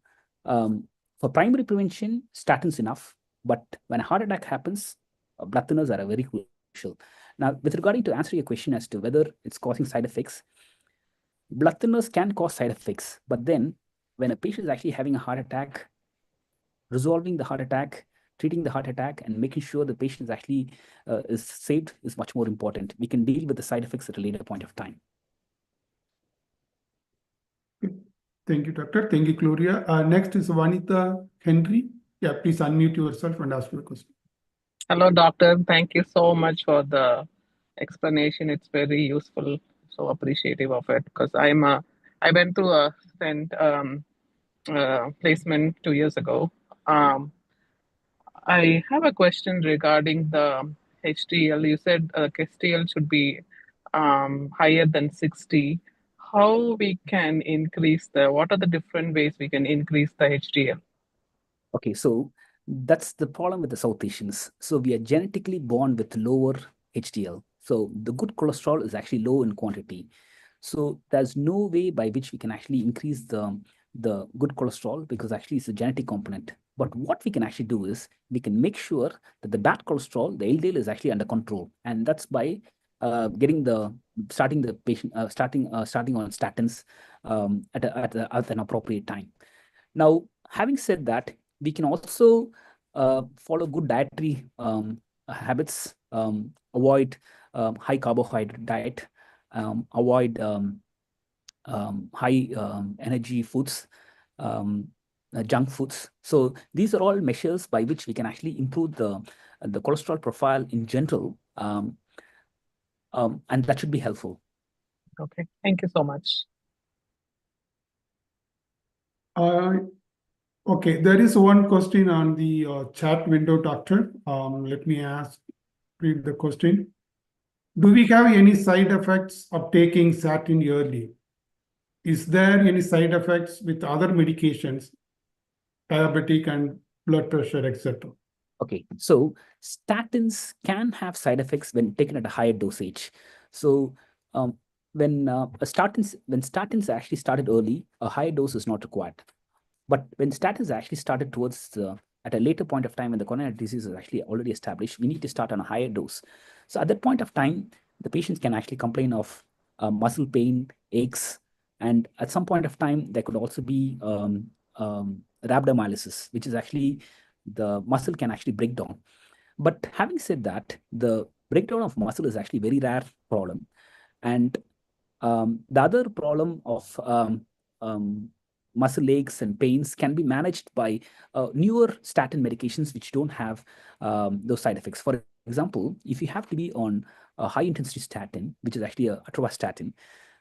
D: for primary prevention, statins enough, but when a heart attack happens, blood thinners are very crucial. Now, with regarding to answer your question as to whether it's causing side effects, blood thinners can cause side effects, but then when a patient is actually having a heart attack, resolving the heart attack, treating the heart attack, and making sure the patient is actually is saved is much more important. We can deal with the side effects at a later point of time.
F: Thank you, doctor. Thank you, Gloria. Next is Vanita Henry. Yeah, please unmute yourself and ask your question.
H: Hello, doctor. Thank you so much for the explanation. It's very useful. So appreciative of it, because I went through a placement 2 years ago. I have a question regarding the HDL. You said HDL should be higher than 60. How we can increase what are the different ways we can increase the HDL?
D: Okay, so that's the problem with the South Asians. So we are genetically born with lower HDL. So the good cholesterol is actually low in quantity. So there's no way by which we can actually increase the good cholesterol, because actually it's a genetic component. But what we can actually do is we can make sure that the bad cholesterol, the LDL, is actually under control, and that's by starting the patient starting on statins at an appropriate time. Now, having said that, we can also follow good dietary habits, avoid high carbohydrate diet, avoid high energy foods, junk foods. So these are all measures by which we can actually improve the cholesterol profile in general, and that should be helpful.
H: Okay, thank you so much.
F: Okay, there is one question on the chat window, doctor. Let me read the question. Do we have any side effects of taking statin early? Is there any side effects with other medications, diabetic and blood pressure, etc.?
D: Okay, so statins can have side effects when taken at a higher dosage. So when statins are actually started early, a higher dose is not required. But when statins are actually started towards at a later point of time, when the coronary disease is actually already established, we need to start on a higher dose. So at that point of time, the patients can actually complain of muscle pain, aches, and at some point of time, there could also be rhabdomyolysis, which is actually the muscle can actually break down. But having said that, the breakdown of muscle is actually a very rare problem. And the other problem of muscle aches and pains can be managed by newer statin medications which don't have those side effects. For example, if you have to be on a high intensity statin, which is actually a atorvastatin,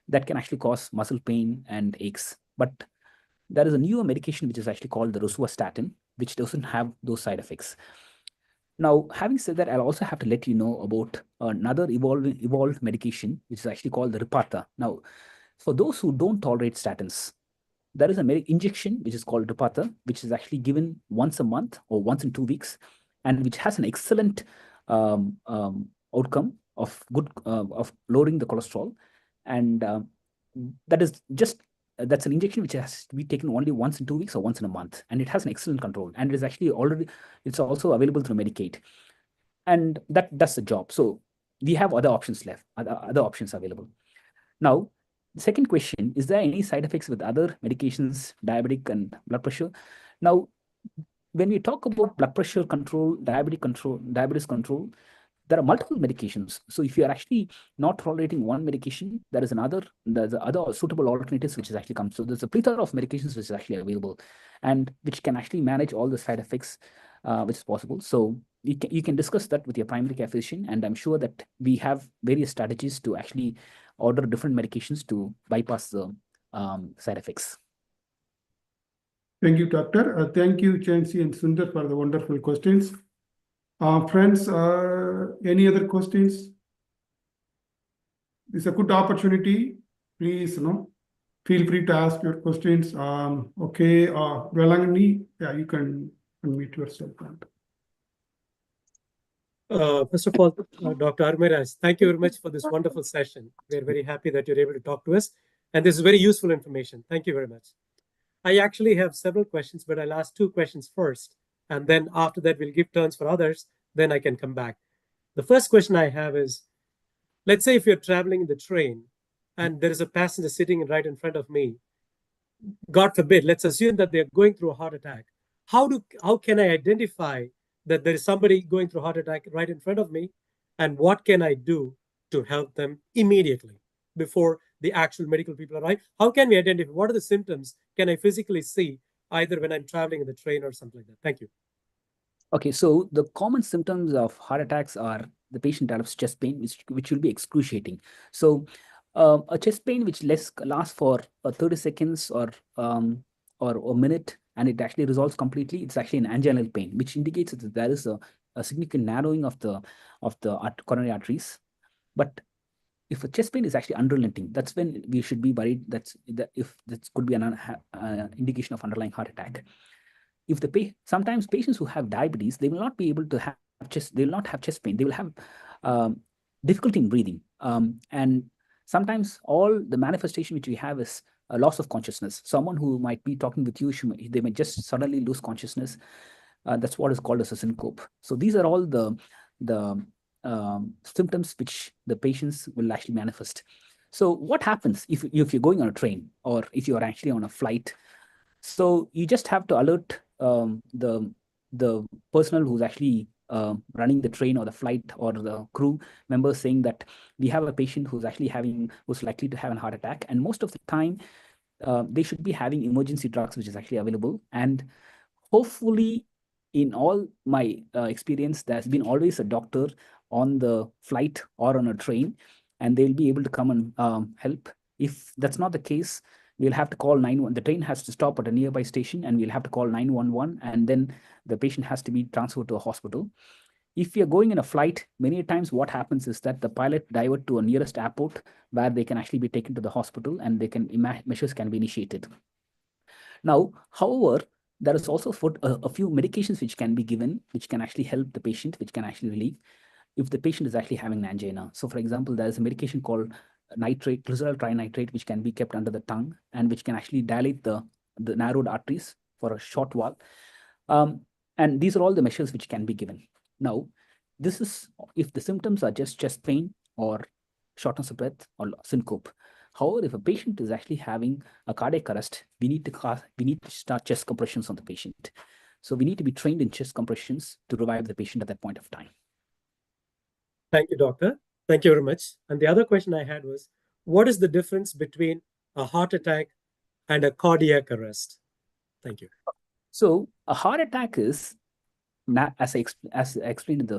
D: that can actually cause muscle pain and aches. But there is a newer medication which is actually called the rosuvastatin, which doesn't have those side effects. Now, having said that, I'll also have to let you know about another evolved medication, which is actually called the Repatha. Now, for those who don't tolerate statins, there is a injection which is called Repatha, which is actually given once a month or once in 2 weeks, and which has an excellent outcome of lowering the cholesterol. And that's an injection which has to be taken only once in 2 weeks or once in a month, and it has an excellent control. And it is actually it's also available through Medicaid, and that does the job. So we have other options left, other options available. Now, The second question, is there any side effects with other medications, diabetic and blood pressure? Now, when we talk about blood pressure control, diabetes control, there are multiple medications. So if you are actually not tolerating one medication, there's other suitable alternatives which is actually comes. So there's a plethora of medications which is actually available and which can actually manage all the side effects which is possible. So you can discuss that with your primary care physician, and I'm sure that we have various strategies to actually order different medications to bypass the side effects.
F: Thank you, Doctor. Thank you, Chansi and Sundar, for the wonderful questions. Friends, any other questions? It's a good opportunity. Please, feel free to ask your questions. Okay, Velangani, yeah, you can unmute yourself.
A: First of all, Dr. Armiraj, thank you very much for this wonderful session. We're very happy that you're able to talk to us. And this is very useful information. Thank you very much. I actually have several questions, but I'll ask 2 questions first. And then after that, we'll give turns for others. Then I can come back. The first question I have is, let's say if you're traveling in the train and there is a passenger sitting right in front of me, God forbid, let's assume that they're going through a heart attack. How can I identify that there is somebody going through a heart attack right in front of me? And what can I do to help them immediately before the actual medical people arrive? How can we identify what are the symptoms can I physically see either when I'm traveling in the train or something like that? Thank you. Okay, so the common symptoms of heart attacks are the patient develops chest pain, which will be excruciating. So a chest pain which lasts for 30 seconds or a minute, and it actually resolves completely. It's actually an anginal pain, which indicates that there is a significant narrowing of the coronary arteries. But if a chest pain is actually unrelenting, that's when we should be worried that could be an indication of underlying heart attack. If sometimes patients who have diabetes, they will not be able to have they will not have chest pain. They will have difficulty in breathing. And sometimes all the manifestation which we have is a loss of consciousness. Someone who might be talking with you, they may just suddenly lose consciousness. That's what is called as a syncope. So these are all the symptoms which the patients will actually manifest. So what happens if you're going on a train or if you are actually on a flight? So you just have to alert the personnel who's actually running the train or the flight or the crew members, saying that we have a patient who's likely to have a heart attack. And most of the time, they should be having emergency drugs, which is actually available. And hopefully, in all my experience, there's been always a doctor on the flight or on a train, and they'll be able to come and help. If that's not the case, we'll have to call 911. The train has to stop at a nearby station, and we'll have to call 911, and then the patient has to be transferred to a hospital. If you're going in a flight, many times what happens is that the pilot divert to a nearest airport where they can actually be taken to the hospital, and measures can be initiated. Now, however, there is also a few medications which can be given, which can actually help the patient, which can actually relieve if the patient is actually having an angina. So, for example, there is a medication called nitrate, glycerol trinitrate, which can be kept under the tongue and which can actually dilate the narrowed arteries for a short while. And these are all the measures which can be given. Now, this is if the symptoms are just chest pain or shortness of breath or syncope. However, if a patient is actually having a cardiac arrest, we need to start chest compressions on the patient. So we need to be trained in chest compressions to revive the patient at that point of time. Thank you, doctor. Thank you very much. And the other question I had was, what is the difference between a heart attack and a cardiac arrest? Thank you. So a heart attack is, as I explained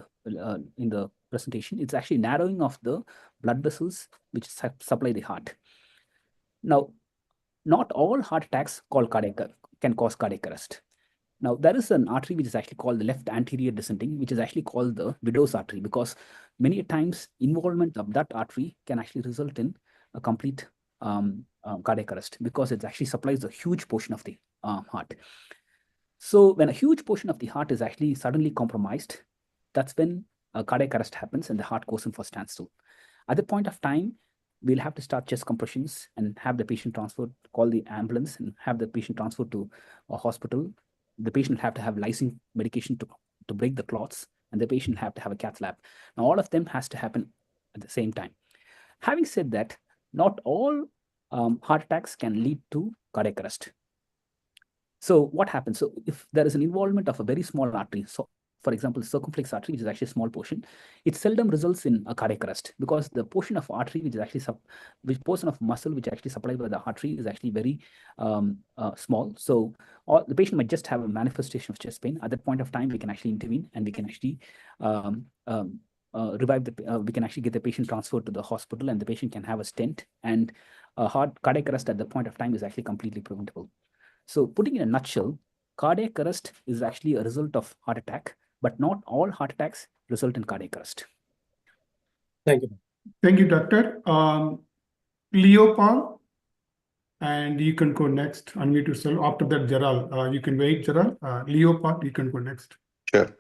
A: in the presentation, it's actually narrowing of the blood vessels which supply the heart. Now, not all heart attacks can cause cardiac arrest. Now, there is an artery which is actually called the left anterior descending, which is actually called the widow's artery, because many times involvement of that artery can actually result in a complete cardiac arrest, because it actually supplies a huge portion of the heart. So when a huge portion of the heart is actually suddenly compromised, that's when a cardiac arrest happens and the heart goes in for standstill. At the point of time, we'll have to start chest compressions and have the patient transferred, call the ambulance and have the patient transferred to a hospital. The patient will have to have lysine medication to break the clots, and the patient will have to have a cath lab. Now, all of them has to happen at the same time. Having said that, not all
D: heart attacks can lead to cardiac arrest. So what happens? So if there is an involvement of a very small artery, so for example, circumflex artery, which is actually a small portion, it seldom results in a cardiac arrest because the portion of artery, which is actually which portion of muscle which actually supplied by the artery is actually very small. So the patient might just have a manifestation of chest pain. At that point of time, we can actually intervene and we can actually revive we can actually get the patient transferred to the hospital, and the patient can have a stent, and cardiac arrest at the point of time is actually completely preventable. So putting in a nutshell, cardiac arrest is actually a result of heart attack, but not all heart attacks result in cardiac arrest.
A: Thank you.
F: Thank you, Doctor. Leopold, and you can go next. Unmute yourself. After that, Gerald, you can wait, Gerald. Leopold, you can go next.
I: Sure.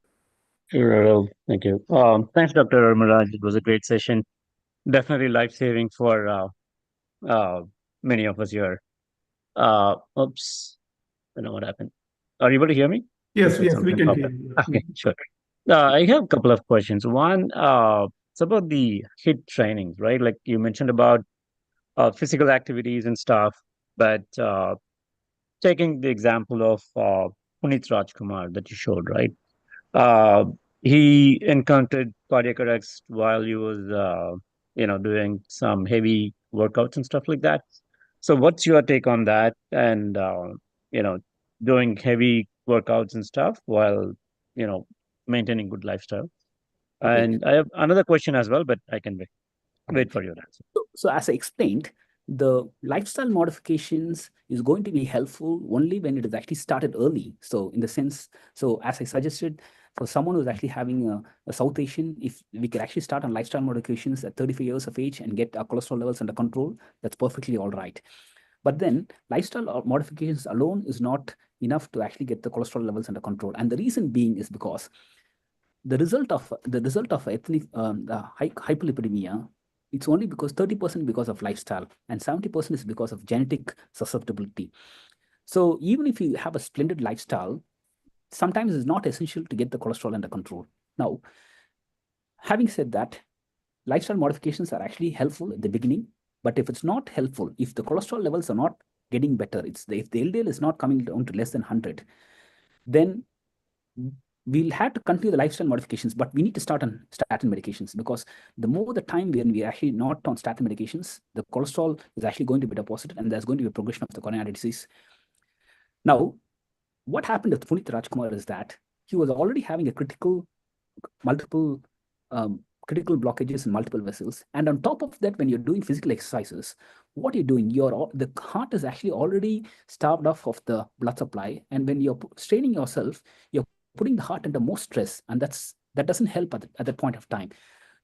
I: Sure, thank you. Thanks, Dr. Miraj. It was a great session. Definitely life-saving for many of us here. Oops, I don't know what happened. Are you able to hear me?
F: Yes, we can hear you.
I: Okay, sure. I have a couple of questions. One, it's about the HIIT trainings, right? Like you mentioned about physical activities and stuff, but taking the example of Puneet Rajkumar that you showed, right? He encountered cardiac arrest while he was, doing some heavy workouts and stuff like that. So what's your take on that? And, doing heavy workouts and stuff while, maintaining good lifestyle.
D: Okay.
I: And I have another question as well, but I can wait for your answer.
D: So as I explained, the lifestyle modifications is going to be helpful only when it is actually started early. So in the sense, so as I suggested, for someone who's actually having a South Asian, if we could actually start on lifestyle modifications at 35 years of age and get our cholesterol levels under control, that's perfectly all right. But then lifestyle modifications alone is not enough to actually get the cholesterol levels under control. And the reason being is because the result of ethnic hyperlipidemia, it's only because 30% because of lifestyle and 70% is because of genetic susceptibility. So even if you have a splendid lifestyle, sometimes it's not essential to get the cholesterol under control. Now, having said that, lifestyle modifications are actually helpful at the beginning, but if it's not helpful, if the cholesterol levels are not getting better, if the LDL is not coming down to less than 100, then we'll have to continue the lifestyle modifications, but we need to start on statin medications, because the more the time when we are actually not on statin medications, the cholesterol is actually going to be deposited and there's going to be a progression of the coronary artery disease. Now, what happened with Puneet Rajkumar is that he was already having a critical blockages in multiple vessels. And on top of that, when you're doing physical exercises, what you're doing, the heart is actually already starved off of the blood supply. And when you're straining yourself, you're putting the heart under more stress, and that doesn't help at that point of time.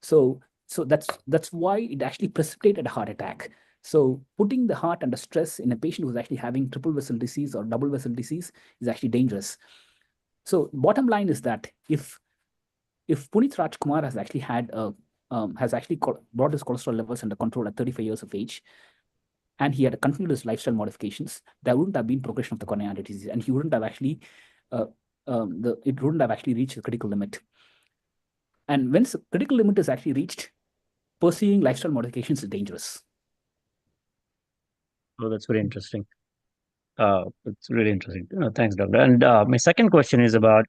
D: So that's why it actually precipitated a heart attack. So putting the heart under stress in a patient who's actually having triple vessel disease or double vessel disease is actually dangerous. So bottom line is that if Puneet Rajkumar has actually had brought his cholesterol levels under control at 35 years of age, and he had continued his lifestyle modifications, there wouldn't have been progression of the coronary artery disease, and he wouldn't have actually it wouldn't have actually reached the critical limit. And when the critical limit is actually reached, pursuing lifestyle modifications is dangerous.
I: Oh, that's very interesting. It's really interesting. Thanks, Doctor. And my second question is about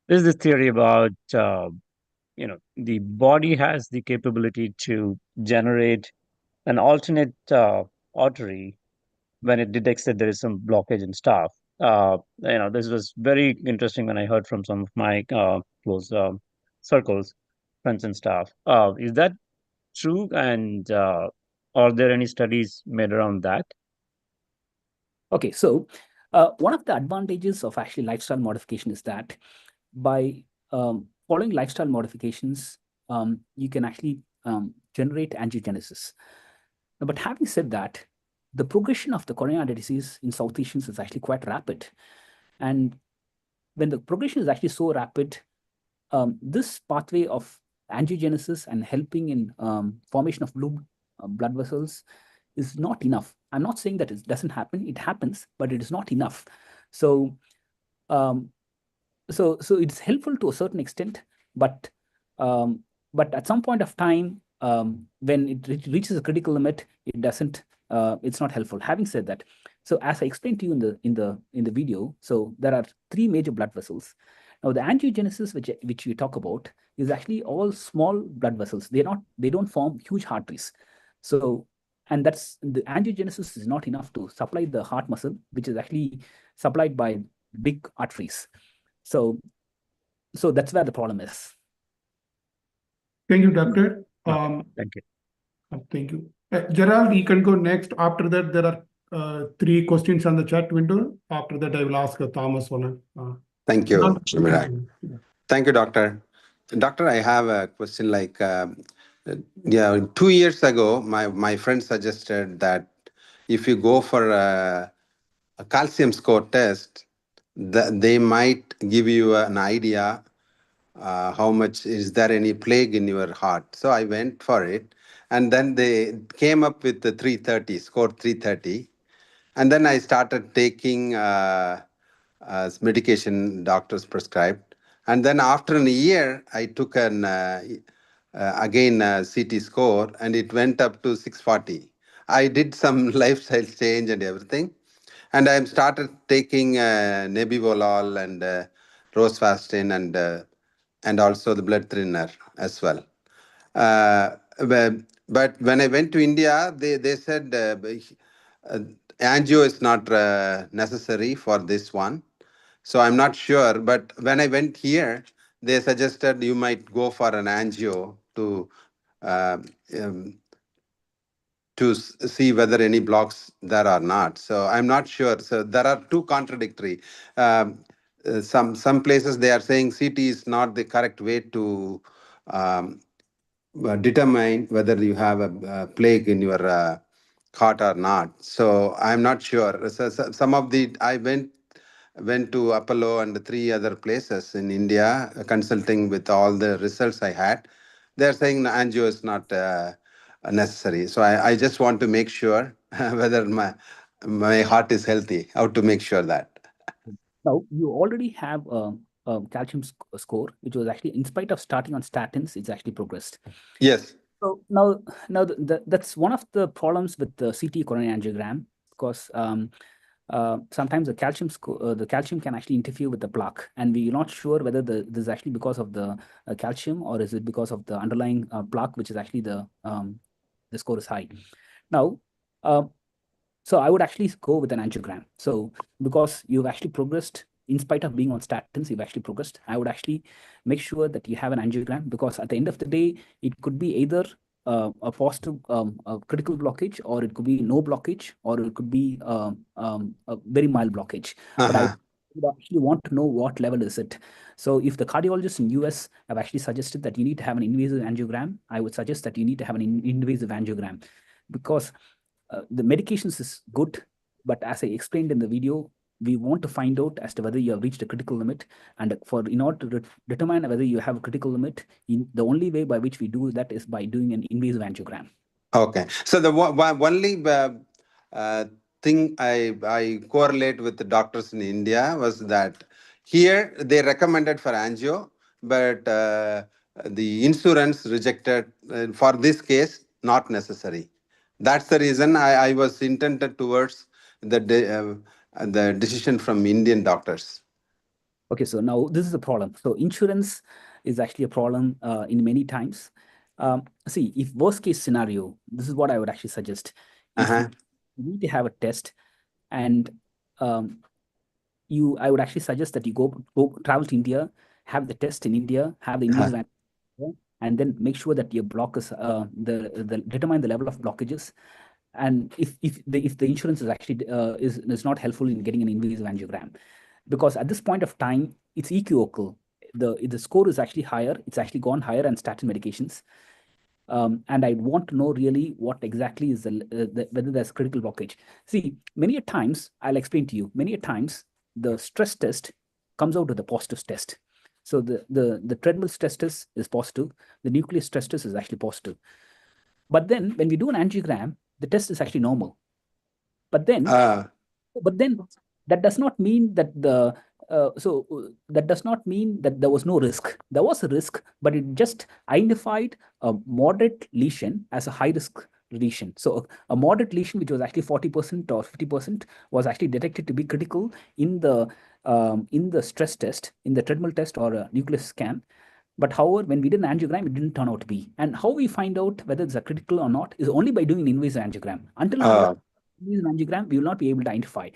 I: there's this theory about the body has the capability to generate an alternate artery when it detects that there is some blockage and stuff. This was very interesting when I heard from some of my close circles, friends and staff. Is that true? And are there any studies made around that?
D: Okay, so one of the advantages of actually lifestyle modification is that by following lifestyle modifications, you can actually generate angiogenesis. But having said that, the progression of the coronary artery disease in South Asians is actually quite rapid. And when the progression is actually so rapid, this pathway of angiogenesis and helping in formation of blue blood vessels is not enough. I'm not saying that it doesn't happen. It happens, but it is not enough. So it's helpful to a certain extent, but at some point of time, when it reaches a critical limit, it doesn't. It's not helpful. Having said that, so as I explained to you in the video, so there are 3 major blood vessels. Now the angiogenesis which we talk about is actually all small blood vessels. They don't form huge arteries. So, and that's the angiogenesis is not enough to supply the heart muscle, which is actually supplied by big arteries. So that's where the problem is.
F: Thank you, Doctor.
I: Thank you.
F: Thank you. Gerald, you can go next. After that, there are 3 questions on the chat window. After that, I will ask Thomas one.
J: Thank you. Thank you, Doctor. Doctor, I have a question like, 2 years ago, my friend suggested that if you go for a calcium score test, they might give you an idea how much is there any plague in your heart. So I went for it, and then they came up with the 330 score 330, and then I started taking medication doctors prescribed, and then after a year I took an again CT score, and it went up to 640. I did some lifestyle change and everything, and I started taking nebivolol and rosuvastatin and also the blood thinner as well. But when I went to India, they said angio is not necessary for this one. So I'm not sure. But when I went here, they suggested you might go for an angio uh, um, to see whether any blocks there are not. So I'm not sure. So there are 2 contradictory. Some places they are saying CT is not the correct way to determine whether you have a plague in your heart or not. So I'm not sure. So some of the I went to Apollo and 3 other places in India, consulting with all the results I had. They're saying the angio is not necessary. So I just want to make sure whether my heart is healthy. How to make sure that.
D: Now you already have a calcium score, which was actually, in spite of starting on statins, it's actually progressed.
J: Yes.
D: So now that's one of the problems with the CT coronary angiogram, because sometimes the calcium can actually interfere with the plaque, and we're not sure whether this is actually because of the calcium, or is it because of the underlying plaque, which is actually the score is high. Now, so I would actually go with an angiogram. So because you've actually progressed, in spite of being on statins, you've actually progressed. I would actually make sure that you have an angiogram, because at the end of the day, it could be either a positive a critical blockage, or it could be no blockage, or it could be a very mild blockage. But I would actually want to know what level is it. So if the cardiologists in US have actually suggested that you need to have an invasive angiogram, I would suggest that you need to have an invasive angiogram, because the medications is good, but as I explained in the video, we want to find out as to whether you have reached a critical limit, and in order to determine whether you have a critical limit, the only way by which we do that is by doing an invasive angiogram.
J: Okay, so the only thing I correlate with the doctors in India was that here they recommended for angio, but the insurance rejected for this case, not necessary. That's the reason I was intended towards the decision from Indian doctors.
D: Okay, so now this is a problem. So insurance is actually a problem in many times. See, if worst case scenario, this is what I would actually suggest. If you need to have a test, and I would actually suggest that you go travel to India, have the test in India, have the invasive and then make sure that your block is determine the level of blockages. And if the insurance is actually is not helpful in getting an invasive angiogram, because at this point of time it's equivocal. The score is actually higher. It's actually gone higher on statin medications. And I want to know really what exactly is whether there's critical blockage. See, many a times, I'll explain to you, many a times the stress test comes out with a positive test. So the treadmill stress test is positive. The nucleus stress test is actually positive. But then when we do an angiogram, the test is actually normal. But then that does not mean that that does not mean that there was no risk. There was a risk, but it just identified a moderate lesion as a high risk lesion. So a moderate lesion, which was actually 40% or 50%, was actually detected to be critical in the stress test, in the treadmill test or a nucleus scan. But however, when we did an angiogram, it didn't turn out to be. And how we find out whether it's a critical or not is only by doing an invasive angiogram. Until invasive angiogram, we will not be able to identify.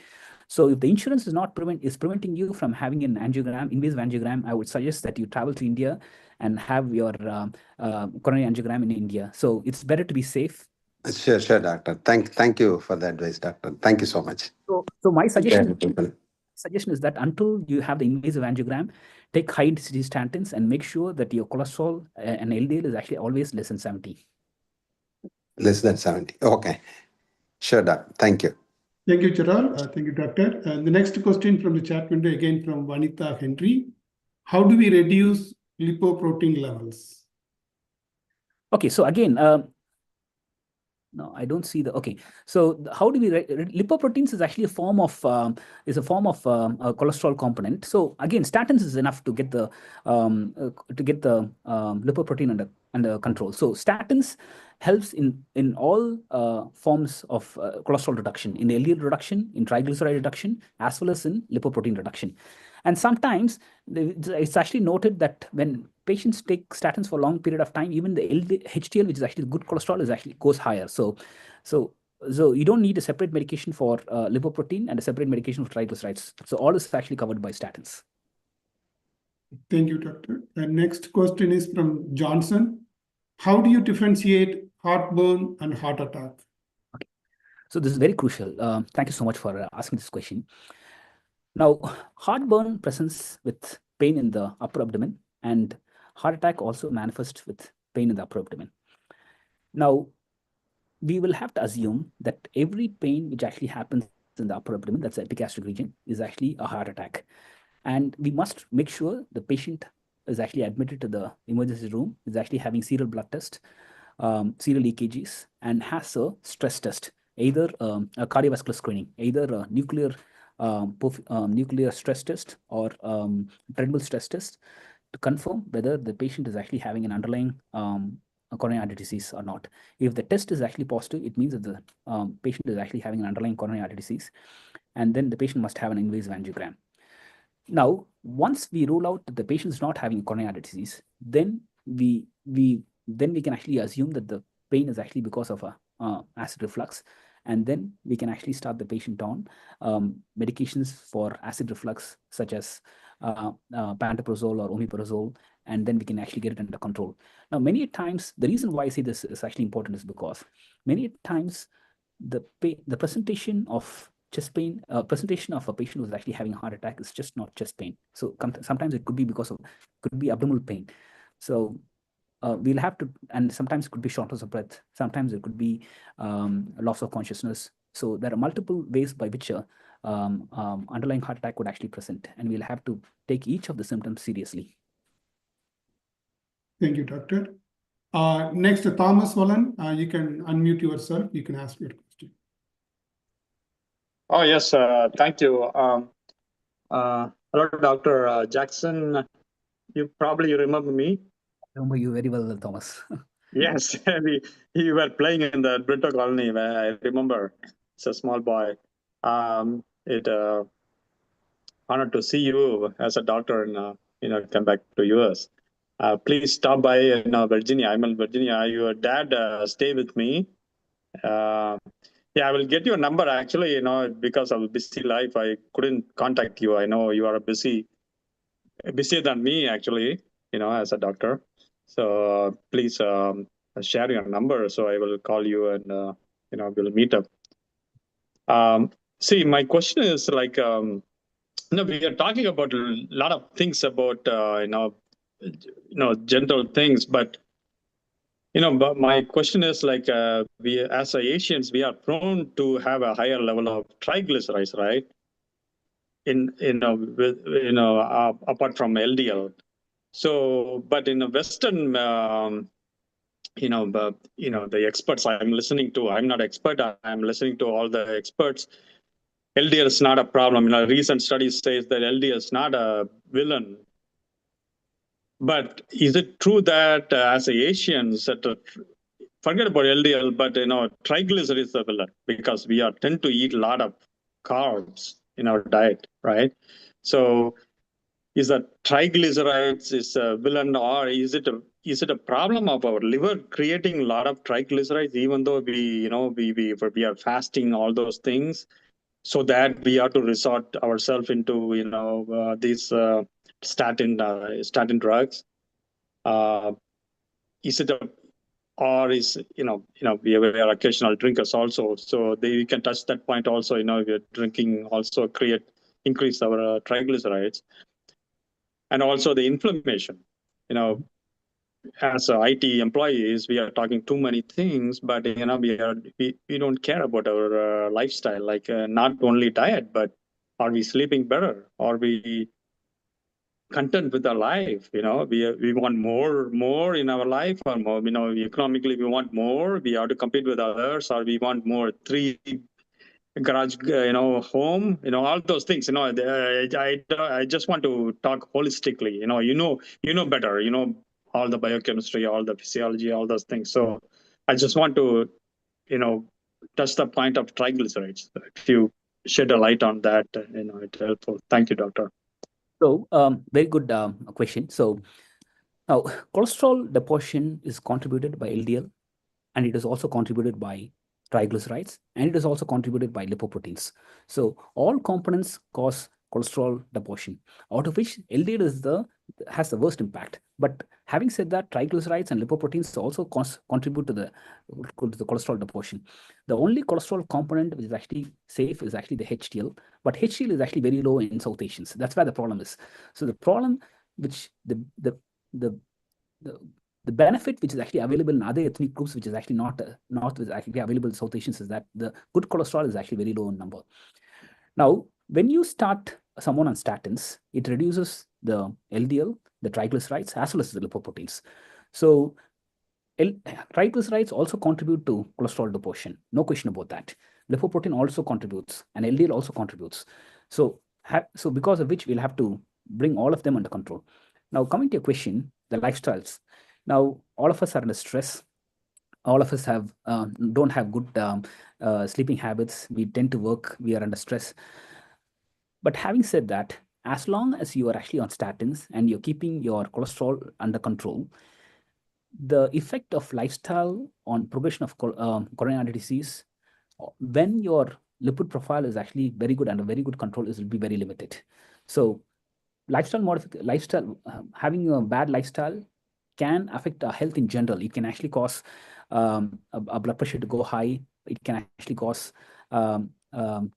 D: So if the insurance is preventing you from having an angiogram, invasive angiogram, I would suggest that you travel to India and have your coronary angiogram in India. So it's better to be safe.
J: Sure, doctor. Thank you for the advice, doctor. Thank you so much.
D: So my suggestion is that until you have the invasive angiogram, take high intensity statins and make sure that your cholesterol and LDL is actually always less than 70.
J: Less than 70. Okay. Sure, doctor. Thank you.
F: Thank you, Chiral. Thank you, doctor. The next question from the chat window, again from Vanita Henry. How do we reduce lipoprotein levels?
D: Okay, so again, no, I don't see the. Okay, so how do we lipoproteins is actually a form of a cholesterol component. So again, statins is enough to get the lipoprotein under control. So statins helps in all forms of cholesterol reduction, in LDL reduction, in triglyceride reduction, as well as in lipoprotein reduction. And sometimes it's actually noted that when patients take statins for a long period of time, even the HDL, which is actually good cholesterol, is actually goes higher. So you don't need a separate medication for lipoprotein and a separate medication for triglycerides. So all is actually covered by statins.
F: Thank you, doctor. The next question is from Johnson. How do you differentiate heartburn and heart attack?
D: Okay, so this is very crucial. Thank you so much for asking this question. Now, heartburn presents with pain in the upper abdomen, and heart attack also manifests with pain in the upper abdomen. Now, we will have to assume that every pain which actually happens in the upper abdomen, that's the epigastric region, is actually a heart attack. And we must make sure the patient is actually admitted to the emergency room, is actually having serial blood test, serial EKGs, and has a stress test, either a cardiovascular screening, either a nuclear stress test or treadmill stress test, to confirm whether the patient is actually having an underlying coronary artery disease or not. If the test is actually positive, it means that the patient is actually having an underlying coronary artery disease, and then the patient must have an invasive angiogram. Now, once we rule out that the patient is not having coronary artery disease, then we can actually assume that the pain is actually because of acid reflux, and then we can actually start the patient on medications for acid reflux, such as pantoprazole or omeprazole, and then we can actually get it under control. Now, many times, the reason why I say this is actually important is because many times the presentation of chest pain, presentation of a patient who's actually having a heart attack is just not chest pain. So sometimes it could be could be abdominal pain. So we'll have to, and sometimes it could be shortness of breath. Sometimes it could be loss of consciousness. So there are multiple ways by which underlying heart attack would actually present, and we'll have to take each of the symptoms seriously.
F: Thank you, doctor. Next, Thomas Wallen, you can unmute yourself. You can ask your question.
K: Oh, yes, thank you. Hello, Dr. Jackson. You probably remember me.
D: I remember you very well, Thomas.
K: Yes, we were playing in the Brito colony, I remember. It's a small boy. It honored to see you as a doctor and come back to US. Please stop by in Virginia. I'm in Virginia. Your dad stay with me. Yeah, I will get your number actually, because of a busy life, I couldn't contact you. I know you are busier than me actually, as a doctor. So please share your number so I will call you and, we'll meet up. See, my question is like, we are talking about a lot of things about, gentle things, but but my question is like, we as Asians, we are prone to have a higher level of triglycerides, right? Apart from LDL. So, but in the Western, the experts I'm listening to, I'm not expert, I'm listening to all the experts. LDL is not a problem. Recent studies says that LDL is not a villain. But is it true that as Asians, forget about LDL, but triglycerides is a villain because we tend to eat a lot of carbs in our diet, right? So is that triglycerides is a villain, or is it a problem of our liver creating a lot of triglycerides, even though we are fasting all those things, so that we have to resort ourselves into these statin drugs? Is it or is we are occasional drinkers also, so we can touch that point also. We're drinking also increase our triglycerides, and also the inflammation. As IT employees, we are talking too many things, but we don't care about our lifestyle, like not only diet, but are we sleeping better? Are we content with our life? We want more in our life, or more, economically we want more, we have to compete with others, or we want more 3 garage home, all those things. I just want to talk holistically. You know better, all the biochemistry, all the physiology, all those things. So I just want to touch the point of triglycerides. If you shed a light on that, it's helpful. Thank you, doctor.
D: So very good question. So now cholesterol deposition is contributed by LDL, and it is also contributed by triglycerides, and it is also contributed by lipoproteins. So all components cause cholesterol deposition, out of which LDL has the worst impact. But having said that, triglycerides and lipoproteins also contribute to the cholesterol deposition. The only cholesterol component which is actually safe is actually the HDL, but HDL is actually very low in South Asians. That's where the problem is. So the problem, which the benefit which is actually available in other ethnic groups, which is actually not actually available in South Asians, is that the good cholesterol is actually very low in number. Now, when you start someone on statins, it reduces the LDL, the triglycerides, as well as the lipoproteins. So triglycerides also contribute to cholesterol deposition, no question about that. Lipoprotein also contributes, and LDL also contributes. So because of which we'll have to bring all of them under control. Now, coming to your question, the lifestyles. Now, all of us are under stress. All of us don't have good sleeping habits. We tend to work. We are under stress. But having said that, as long as you are actually on statins and you're keeping your cholesterol under control, the effect of lifestyle on progression of coronary artery disease, when your lipid profile is actually very good, under very good control, will be very limited. So having a bad lifestyle can affect our health in general. It can actually cause a blood pressure to go high. It can actually cause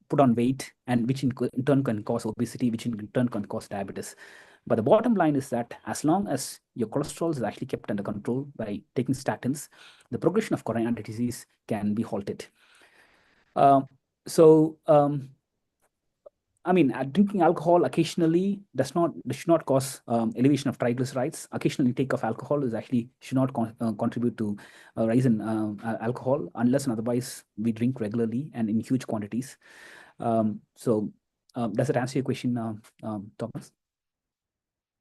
D: put on weight, and which in turn can cause obesity, which in turn can cause diabetes. But the bottom line is that as long as your cholesterol is actually kept under control by taking statins, the progression of coronary artery disease can be halted. Drinking alcohol occasionally should not cause elevation of triglycerides. Occasional intake of alcohol should not contribute to a rise in alcohol, unless and otherwise we drink regularly and in huge quantities. Does it answer your question, Thomas?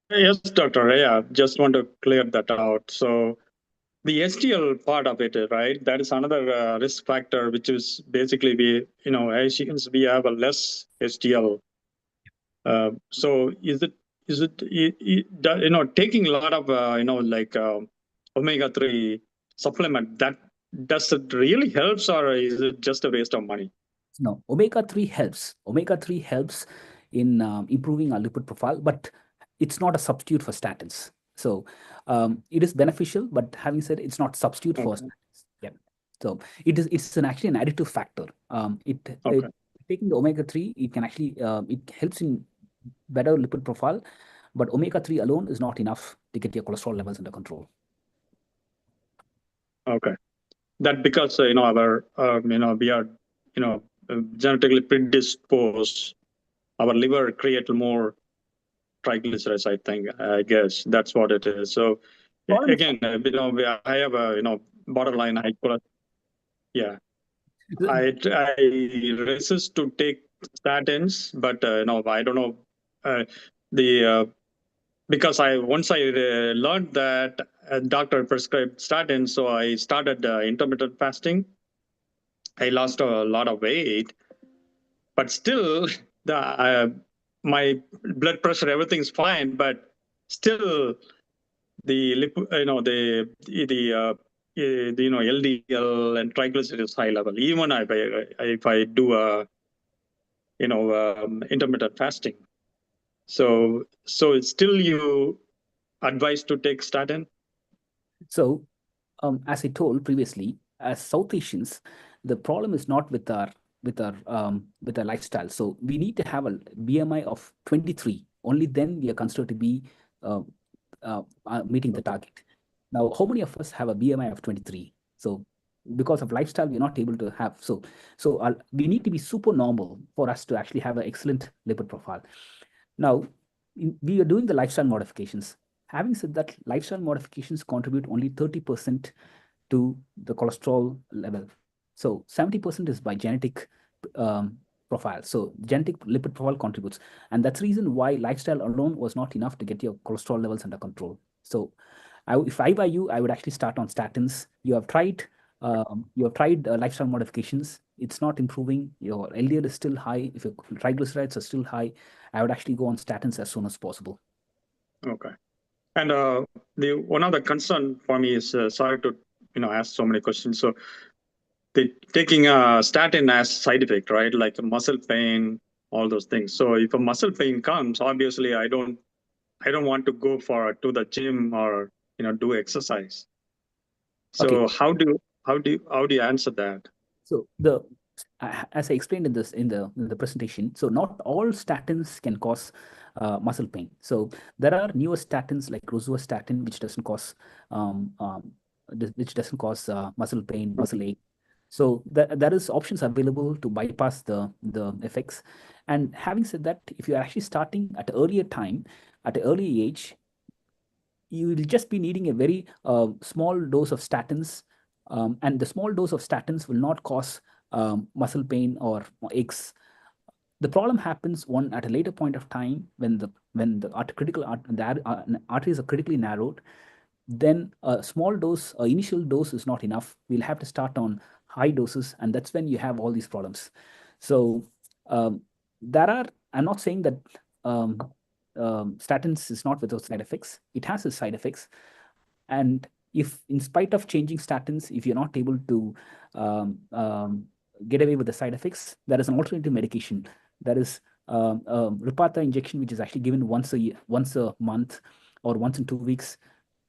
K: Yes, Dr. Yeah, just want to clear that out. So the HDL part of it, right? That is another risk factor, which is basically Asians, we have a less HDL. So is it taking a lot of omega-3 supplement, that does it really helps, or is it just a waste of money?
D: No, omega-3 helps. Omega-3 helps in improving our lipid profile, but it's not a substitute for statins. So it is beneficial, but having said, it's not substitute for statins. Yeah. So it's actually an additive factor. Taking the omega-3, it can actually it helps in better lipid profile, but omega-3 alone is not enough to get your cholesterol levels under control.
K: Okay, that because our we are genetically predisposed. Our liver creates more triglycerides. I guess that's what it is. So again, I have a borderline high cholesterol. Yeah, I resist to take statins, but no, I don't know because once I learned that a doctor prescribed statins, so I started intermittent fasting. I lost a lot of weight, but still my blood pressure, everything's fine, but still the LDL and triglycerides high level, even if I do a intermittent fasting. So it's still you advise to take statin?
D: So as I told previously, as South Asians, the problem is not with our lifestyle. So we need to have a BMI of 23. Only then we are considered to be meeting the target. Now, how many of us have a BMI of 23? So because of lifestyle, we're not able to have. So we need to be super normal for us to actually have an excellent lipid profile. Now, we are doing the lifestyle modifications. Having said that, lifestyle modifications contribute only 30% to the cholesterol level. So 70% is by genetic profile. So genetic lipid profile contributes. And that's the reason why lifestyle alone was not enough to get your cholesterol levels under control. So if I were you, I would actually start on statins. You have tried lifestyle modifications. It's not improving. Your LDL is still high. If your triglycerides are still high, I would actually go on statins as soon as possible.
K: Okay. And one of the concern for me is sorry to ask so many questions. So taking a statin has side effect, right? Like muscle pain, all those things. So if a muscle pain comes, obviously I don't want to go to the gym or do exercise. So okay. How do you answer that?
D: So as I explained in the presentation, so not all statins can cause muscle pain. So there are newer statins like rosuvastatin, which doesn't cause muscle pain, muscle ache. So there is options available to bypass the effects. And having said that, if you are actually starting at an earlier time, at an early age, you will just be needing a very small dose of statins. And the small dose of statins will not cause muscle pain or aches. The problem happens at a later point of time when the arteries are critically narrowed. Then a small dose, initial dose is not enough. We'll have to start on high doses, and that's when you have all these problems. So I'm not saying that statins is not without side effects. It has its side effects. And if in spite of changing statins, if you're not able to get away with the side effects, there is an alternative medication. There is Repatha injection, which is actually given once a month or once in 2 weeks,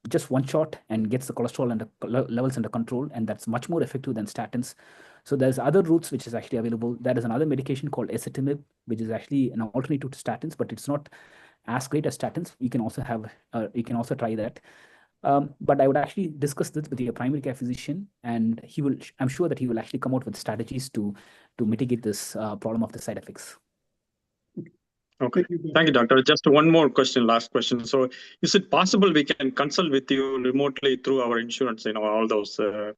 D: just one shot, and gets the cholesterol and the levels under control, and that's much more effective than statins. So there's other routes which is actually available. There is another medication called ezetimibe, which is actually an alternative to statins, but it's not as great as statins. You can also try that. But I would actually discuss this with your primary care physician, and I'm sure that he will actually come out with strategies to mitigate this problem of the side effects.
K: Okay, thank you, doctor. Just one more question, last question. So is it possible we can consult with you remotely through our insurance, all those and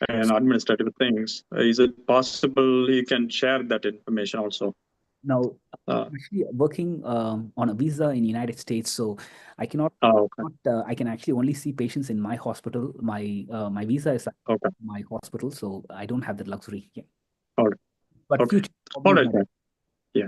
K: administrative things? Is it possible you can share that information also?
D: Now, I'm actually working on a visa in the United States, so I cannot. I can actually only see patients in my hospital. My visa is my hospital, so I don't have that luxury. Yeah.
K: All right.
D: But
K: okay. All right. Yeah.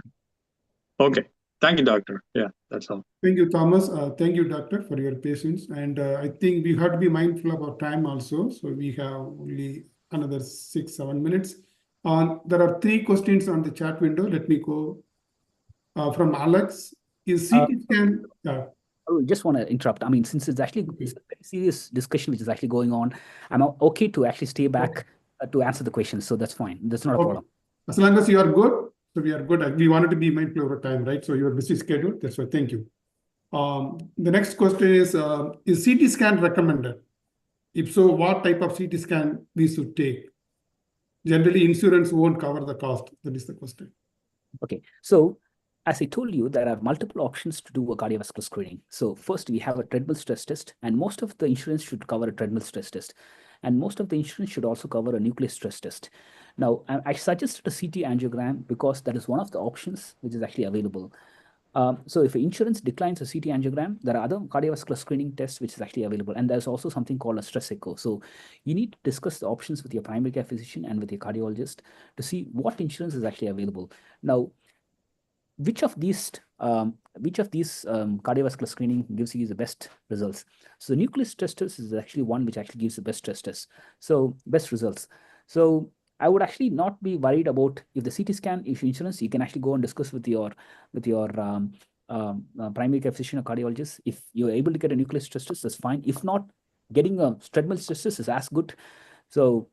K: Okay. Thank you, doctor. Yeah, that's all.
F: Thank you, Thomas. Thank you, doctor, for your patience. And I think we have to be mindful about time also. So we have only another 6-7 minutes. There are 3 questions on the chat window. Let me go from Alex. Is CT scan?
D: I just want to interrupt. I mean, since it's actually it's a very serious discussion which is actually going on, I'm okay to actually stay back to answer the questions. So that's fine. That's not a problem.
F: As long as you are good. So we are good. We wanted to be mindful over time, right? So you are busy schedule. That's why. Thank you. The next question is CT scan recommended? If so, what type of CT scan we should take? Generally, insurance won't cover the cost. That is the question.
D: Okay. So as I told you, there are multiple options to do a cardiovascular screening. So first, we have a treadmill stress test, and most of the insurance should cover a treadmill stress test. And most of the insurance should also cover a nucleus stress test. Now, I suggested a CT angiogram because that is one of the options which is actually available. So if insurance declines a CT angiogram, there are other cardiovascular screening tests which is actually available. And there's also something called a stress echo. So you need to discuss the options with your primary care physician and with your cardiologist to see what insurance is actually available. Now, which of these cardiovascular screening gives you the best results? So the nucleus stress test is actually one which actually gives the best stress test. So best results. So I would actually not be worried about if the CT scan, if insurance, you can actually go and discuss with your primary care physician or cardiologist. If you're able to get a nucleus stress test, that's fine. If not, getting a treadmill stress test is as good. So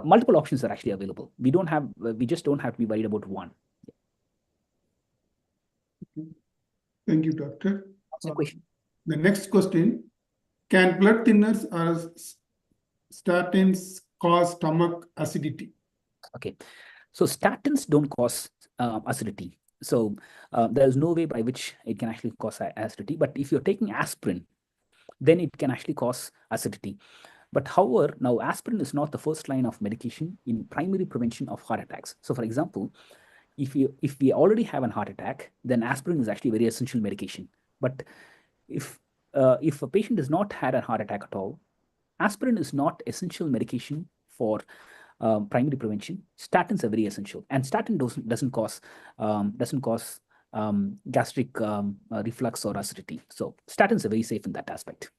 D: multiple options are actually available. We just don't have to be worried about one.
F: Thank you, doctor.
D: Question.
F: The next question: can blood thinners or statins cause stomach acidity?
D: Okay, so statins don't cause acidity. So there's no way by which it can actually cause acidity. But if you're taking aspirin, then it can actually cause acidity. But however, now aspirin is not the first line of medication in primary prevention of heart attacks. So for example, if we already have a heart attack, then aspirin is actually a very essential medication. But if a patient has not had a heart attack at all, aspirin is not essential medication for primary prevention. Statins are very essential, and statin doesn't cause gastric reflux or acidity. So statins are very safe in that aspect.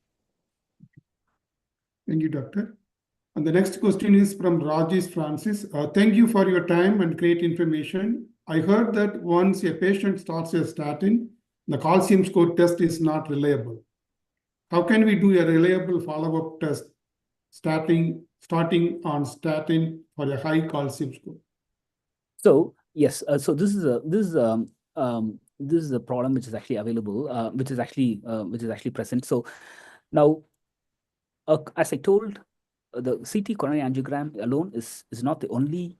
F: Thank you, doctor. And the next question is from Rajesh Francis. Thank you for your time and great information. I heard that once a patient starts a statin, the calcium score test is not reliable. How can we do a reliable follow-up test starting on statin for a high calcium score?
D: So yes, so this is a problem which is actually available, which is actually present. So now, as I told, the CT coronary angiogram alone is not the only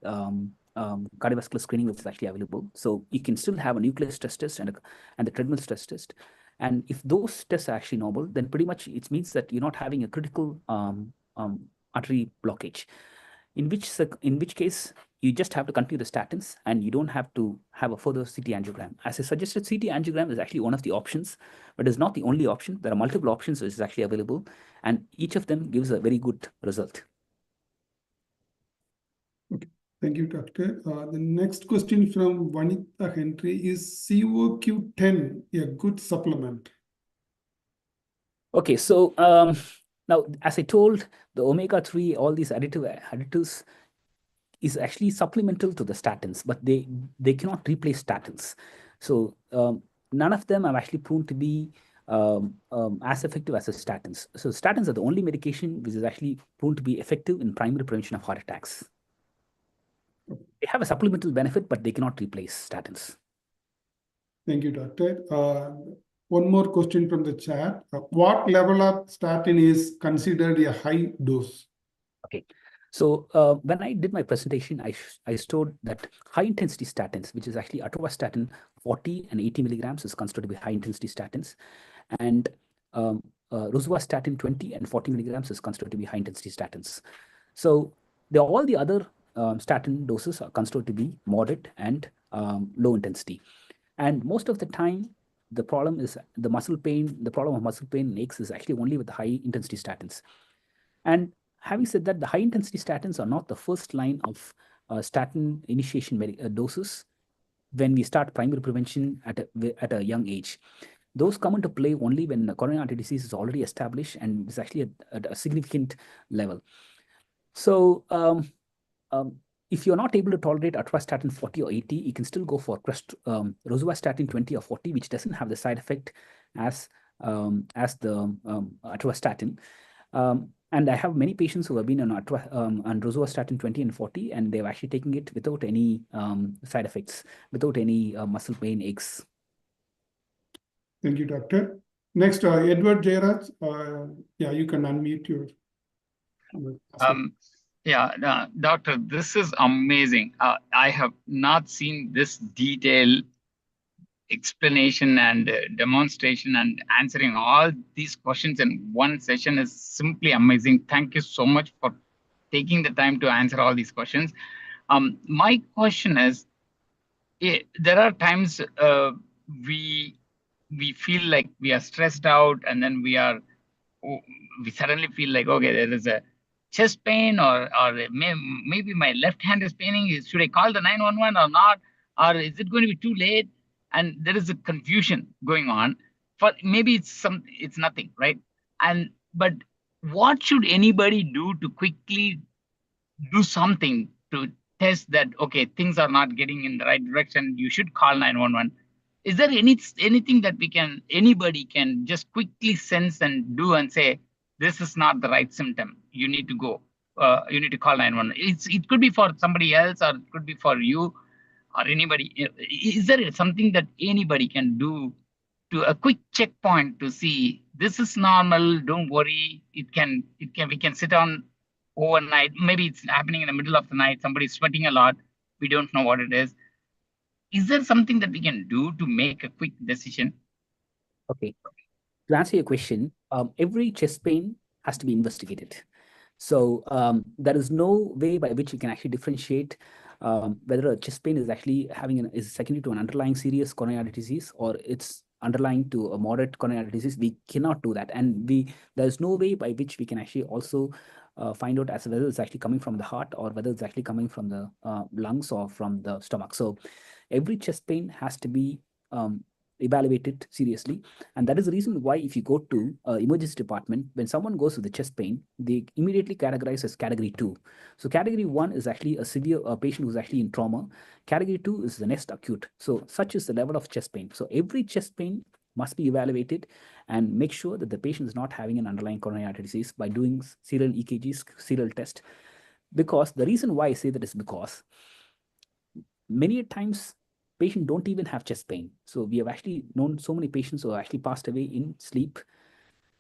D: cardiovascular screening which is actually available. So you can still have a nucleus stress test and the treadmill stress test. And if those tests are actually normal, then pretty much it means that you're not having a critical artery blockage. In which case, you just have to continue the statins and you don't have to have a further CT angiogram. As I suggested, CT angiogram is actually one of the options, but it's not the only option. There are multiple options which is actually available, and each of them gives a very good result.
F: Okay, thank you, doctor. The next question from Vanitha Henry is COQ10 a good supplement?
D: Okay, so now, as I told, the omega-3, all these additives is actually supplemental to the statins, but they cannot replace statins. So none of them are actually proven to be as effective as the statins. So statins are the only medication which is actually proven to be effective in primary prevention of heart attacks. They have a supplemental benefit, but they cannot replace statins.
F: Thank you, doctor. One more question from the chat. What level of statin is considered a high dose?
D: Okay. So when I did my presentation, I showed that high-intensity statins, which is actually atorvastatin 40 and 80 milligrams, is considered to be high-intensity statins. And rosuvastatin 20 and 40 milligrams is considered to be high-intensity statins. So all the other statin doses are considered to be moderate and low intensity. And most of the time, the problem is the muscle pain. The problem of muscle pain in aches is actually only with the high-intensity statins. And having said that, the high-intensity statins are not the first line of statin initiation doses when we start primary prevention at a young age. Those come into play only when the coronary artery disease is already established and is actually at a significant level. So if you're not able to tolerate atorvastatin 40 or 80, you can still go for rosuvastatin 20 or 40, which doesn't have the side effect as the atorvastatin. And I have many patients who have been on rosuvastatin 20 and 40, and they've actually taken it without any side effects, without any muscle pain, aches.
F: Thank you, doctor. Next, Edward Jairaj. Yeah, you can unmute your.
C: Yeah, doctor, this is amazing. I have not seen this detailed explanation and demonstration, and answering all these questions in one session is simply amazing. Thank you so much for taking the time to answer all these questions. My question is, there are times we feel like we are stressed out, and then we suddenly feel like, okay, there is a chest pain, or maybe my left hand is paining. Should I call the 911 or not? Or is it going to be too late? And there is a confusion going on. For maybe it's nothing, right? But what should anybody do to quickly do something to test that, okay, things are not getting in the right direction, you should call 911? Is there anything that anybody can just quickly sense and do and say, this is not the right symptom, you need to go, you need to call 911? It could be for somebody else, or it could be for you or anybody. Is there something that anybody can do to a quick checkpoint to see this is normal, don't worry, we can sit on overnight, maybe it's happening in the middle of the night, somebody's sweating a lot, we don't know what it is. Is there something that we can do to make a quick decision?
D: Okay. To answer your question, every chest pain has to be investigated. So there is no way by which you can actually differentiate whether a chest pain is actually is secondary to an underlying serious coronary artery disease, or it's underlying to a moderate coronary artery disease. We cannot do that, and there's no way by which we can actually also find out as whether it's actually coming from the heart, or whether it's actually coming from the lungs or from the stomach. So every chest pain has to be evaluated seriously, and that is the reason why if you go to emergency department, when someone goes with the chest pain, they immediately categorize as category 2. So category 1 is actually a severe patient who's actually in trauma. Category 2 is the next acute. So such is the level of chest pain. So every chest pain must be evaluated, and make sure that the patient is not having an underlying coronary artery disease by doing serial EKGs, serial test. Because the reason why I say that is because many times patients don't even have chest pain. So we have actually known so many patients who have actually passed away in sleep.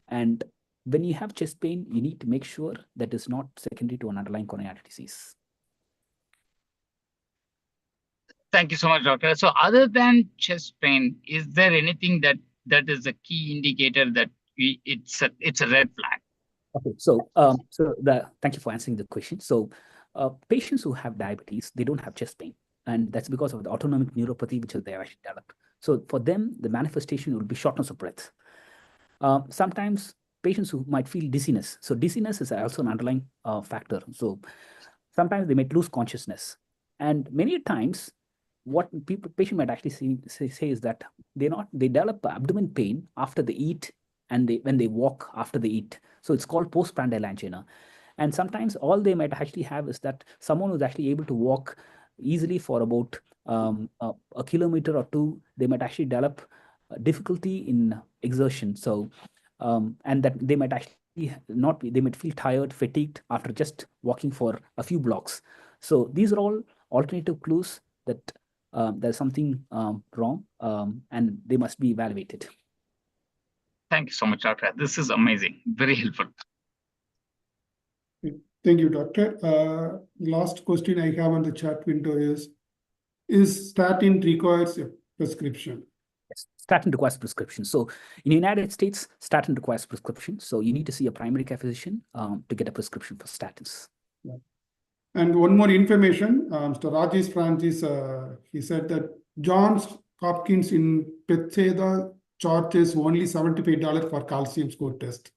D: And when you have chest pain, you need to make sure that it's not secondary to an underlying coronary artery disease.
C: Thank you so much, doctor. So other than chest pain, is there anything that is a key indicator that it's a red flag?
D: Okay, so thank you for answering the question. So patients who have diabetes, they don't have chest pain, and that's because of the autonomic neuropathy which they have actually developed. So for them, the manifestation will be shortness of breath. Sometimes patients who might feel dizziness. So dizziness is also an underlying factor. So sometimes they might lose consciousness, and many times what patient might actually say is that they develop abdomen pain after they eat, and when they walk after they eat. So it's called postprandial angina. And sometimes all they might actually have is that someone who's actually able to walk easily for about a kilometer or two, they might actually develop difficulty in exertion. So and that they might actually they might feel tired, fatigued after just walking for a few blocks. So these are all alternative clues that there's something wrong, and they must be evaluated.
C: Thank you so much, doctor. This is amazing. Very helpful.
F: Thank you, doctor. Last question I have on the chat window is statin requires a prescription?
D: Yes, statin requires prescription. So in the United States, statin requires prescription. So you need to see a primary care physician to get a prescription for statins.
F: Yeah. And one more information, Mr. Rajesh Francis, he said that Johns Hopkins in Bethesda charges only $75 for calcium score test.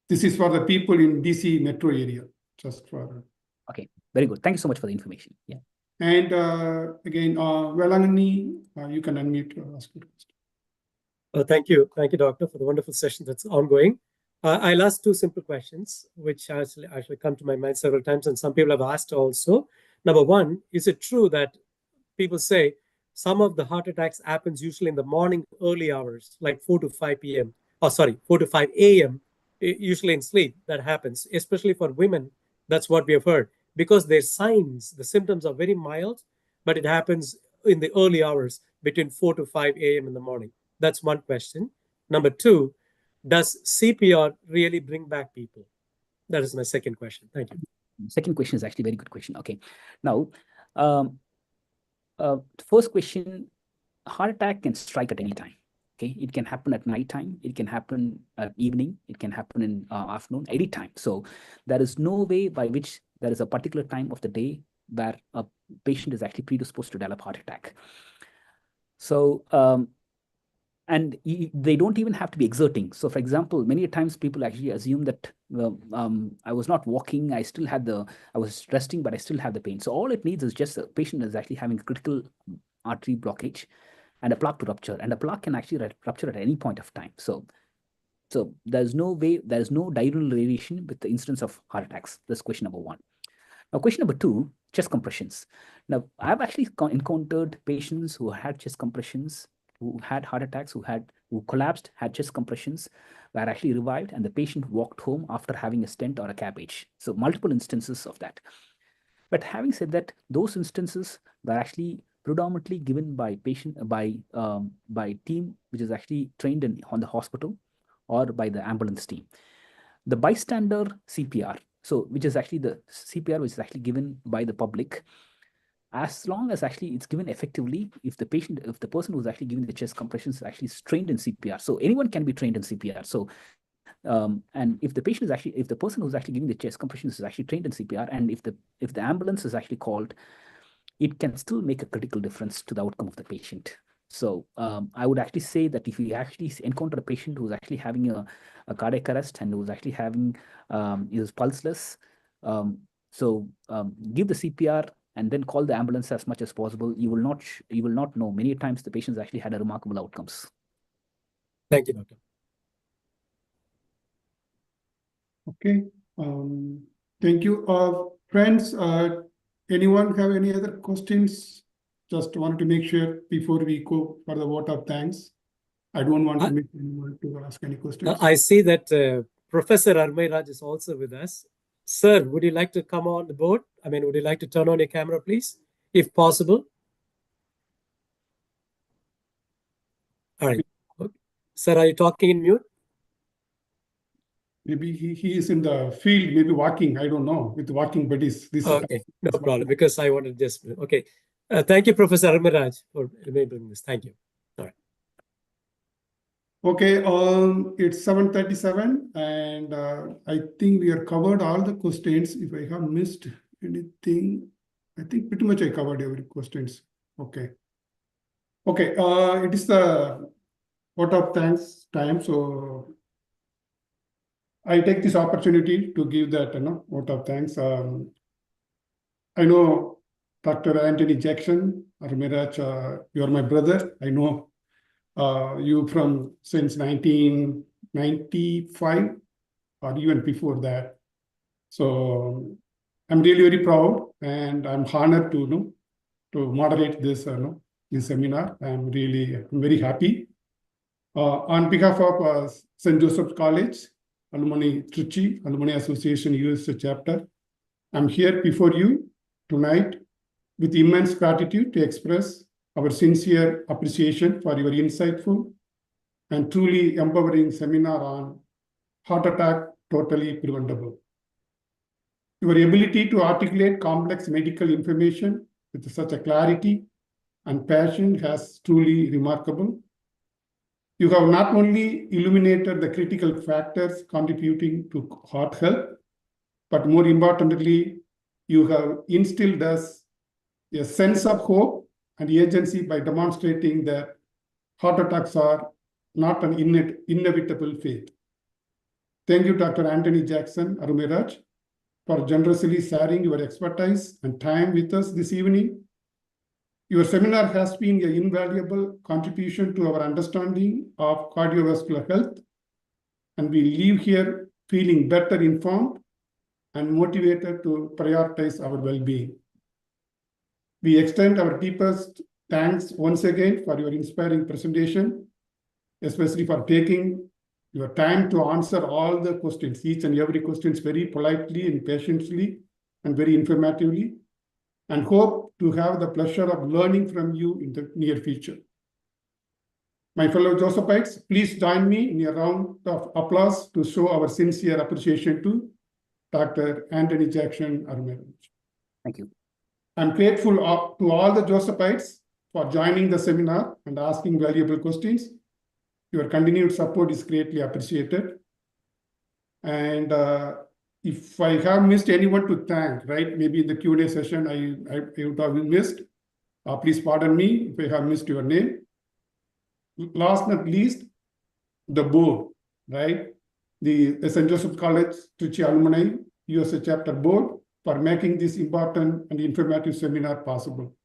F: This is for the people in DC metro area, just for.
D: Okay, very good. Thank you so much for the information. Yeah.
F: And again, Velangani, you can unmute your ask your question.
A: Thank you, doctor, for the wonderful session that's ongoing. I'll ask two simple questions, which actually come to my mind several times, and some people have asked also. Number one, is it true that people say some of the heart attacks happens usually in the morning early hours, like 4 to 5 p.m. 4 to 5 a.m., usually in sleep that happens, especially for women. That's what we have heard, because their signs, the symptoms are very mild, but it happens in the early hours between 4 to 5 a.m. in the morning. That's one question. Number two, does CPR really bring back people? That is my second question. Thank you.
D: Second question is actually a very good question. Okay. Now, first question, heart attack can strike at any time. Okay, it can happen at night time, it can happen at evening, it can happen in afternoon, any time. So there is no way by which there is a particular time of the day where a patient is actually predisposed to develop heart attack. So, and they don't even have to be exerting. So, for example, many times people actually assume that I was not walking, I was resting, but I still have the pain. So all it needs is just a patient is actually having critical artery blockage and a plaque to rupture, and a plaque can actually rupture at any point of time. So there's no diurnal variation with the incidence of heart attacks. That's question number one. Now, question number two, chest compressions. Now, I've actually encountered patients who had chest compressions, who had heart attacks, who collapsed, had chest compressions, were actually revived, and the patient walked home after having a stent or a CABG. So multiple instances of that. But having said that, those instances were actually predominantly given by team which is actually trained on the hospital or by the ambulance team. The bystander CPR, which is actually the CPR which is actually given by the public, as long as actually it's given effectively, if the person who's actually giving the chest compressions is actually trained in CPR. So anyone can be trained in CPR. So and if the person who's actually giving the chest compressions is actually trained in CPR, and if the ambulance is actually called, it can still make a critical difference to the outcome of the patient. So I would actually say that if you actually encounter a patient who's actually having a cardiac arrest and who's actually having is pulseless, give the CPR and then call the ambulance as much as possible. You will not know. Many times the patients actually had a remarkable outcomes.
A: Thank you, doctor.
F: Okay. Thank you. Friends, anyone have any other questions? Just wanted to make sure before we go for the vote of thanks. I don't want to make anyone to ask any questions.
A: I see that Professor Armairaj is also with us. Sir, would you like to come on the board? I mean, would you like to turn on your camera, please, if possible? All right. Okay. Sir, are you talking in mute?
F: Maybe he is in the field, maybe walking, I don't know, with walking buddies.
A: Okay, no problem, because I wanted just, okay. Thank you, Professor Armairaj, for remembering this. Thank you. All right.
F: Okay, it's 7:37, and I think we have covered all the questions. If I have missed anything, I think pretty much I covered every questions. Okay. Okay, it is the vote of thanks time, so I take this opportunity to give that vote of thanks. I know Dr. Anthony Jackson, Armairaj, you are my brother. I know you since 1995 or even before that. So I'm really very proud, and I'm honored to moderate this this seminar. I'm very happy. On behalf of St. Joseph's College, Alumni Trichy, Alumni Association USA chapter, I'm here before you tonight with immense gratitude to express our sincere appreciation for your insightful and truly empowering seminar on heart attack totally preventable. Your ability to articulate complex medical information with such a clarity and passion has truly remarkable. You have not only illuminated the critical factors contributing to heart health, but more importantly, you have instilled us a sense of hope and agency by demonstrating that heart attacks are not an inevitable fate. Thank you, Dr. Anthony Jackson Armairaj, for generously sharing your expertise and time with us this evening. Your seminar has been an invaluable contribution to our understanding of cardiovascular health, and we leave here feeling better informed and motivated to prioritize our well-being. We extend our deepest thanks once again for your inspiring presentation, especially for taking your time to answer all the questions, each and every questions very politely and patiently and very informatively, and hope to have the pleasure of learning from you in the near future. My fellow Josephites, please join me in a round of applause to show our sincere appreciation to Dr. Anthony Jackson Armairaj.
D: Thank you.
F: I'm grateful to all the Josephites for joining the seminar and asking valuable questions. Your continued support is greatly appreciated. And if I have missed anyone to thank, right? Maybe in the Q&A session, I would have missed. Please pardon me if I have missed your name. Last but not least, the board, right? The St. Joseph College Trichy Alumni USA Chapter Board for making this important and informative seminar possible.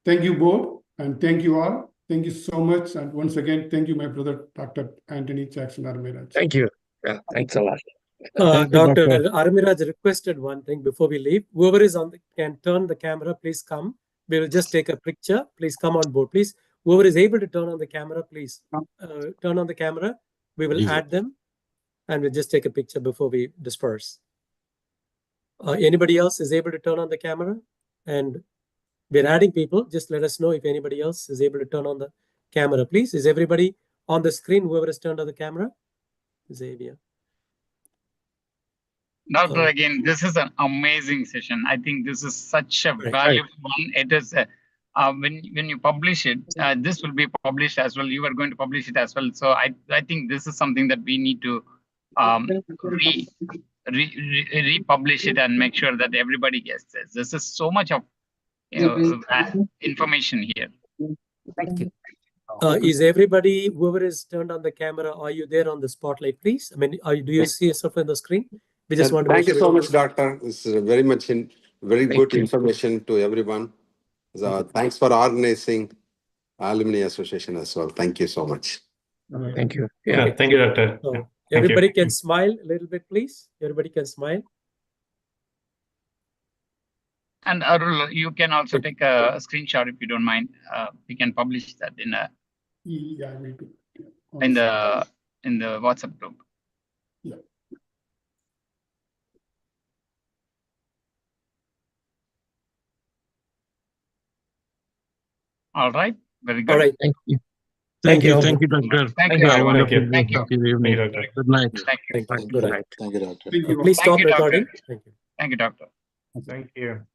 F: Thank you, board, and thank you all. Thank you so much. And once again, thank you, my brother, Dr. Anthony Jackson Armiraj.
L: Thank you. Yeah, thanks a lot.
A: Dr. Armiraj requested one thing before we leave. Whoever is on can turn the camera, please come. We will just take a picture. Please come on board, please. Whoever is able to turn on the camera, please turn on the camera. We will add them, and we'll just take a picture before we disperse. Anybody else is able to turn on the camera? And we're adding people. Just let us know if anybody else is able to turn on the camera, please. Is everybody on the screen? Whoever has turned on the camera? Xavier.
C: Doctor, again, this is an amazing session. I think this is such a valuable one. It is when you publish it, this will be published as well. You are going to publish it as well. So I think this is something that we need to republish it and make sure that everybody gets this. This is so much of information here.
D: Thank you.
A: Is everybody, whoever is turned on the camera, are you there on the spotlight, please? I mean, do you see yourself on the screen? We just want to
J: thank you so much, Doctor. This is very much very good information to everyone. So thanks for organizing Alumni Association as well. Thank you so much.
L: Thank you.
B: Yeah,
A: Okay.
B: thank you, Doctor.
A: So everybody can smile a little bit, please. Everybody can smile.
C: And Arul, you can also take a screenshot if you don't mind. We can publish that in the WhatsApp group.
F: Yeah.
C: All right. Very good.
A: All right.
L: Thank you.
C: Thank you.
L: Thank you, Doctor.
C: Thank you, everyone.
L: Thank you. Good night.
C: Thank you.
A: Thank you. Good night.
J: Thank you, Doctor.
A: Please stop
C: Thank you,
A: recording.
C: Doctor.
A: Thank you.
C: Thank you, Doctor.
B: Thank you.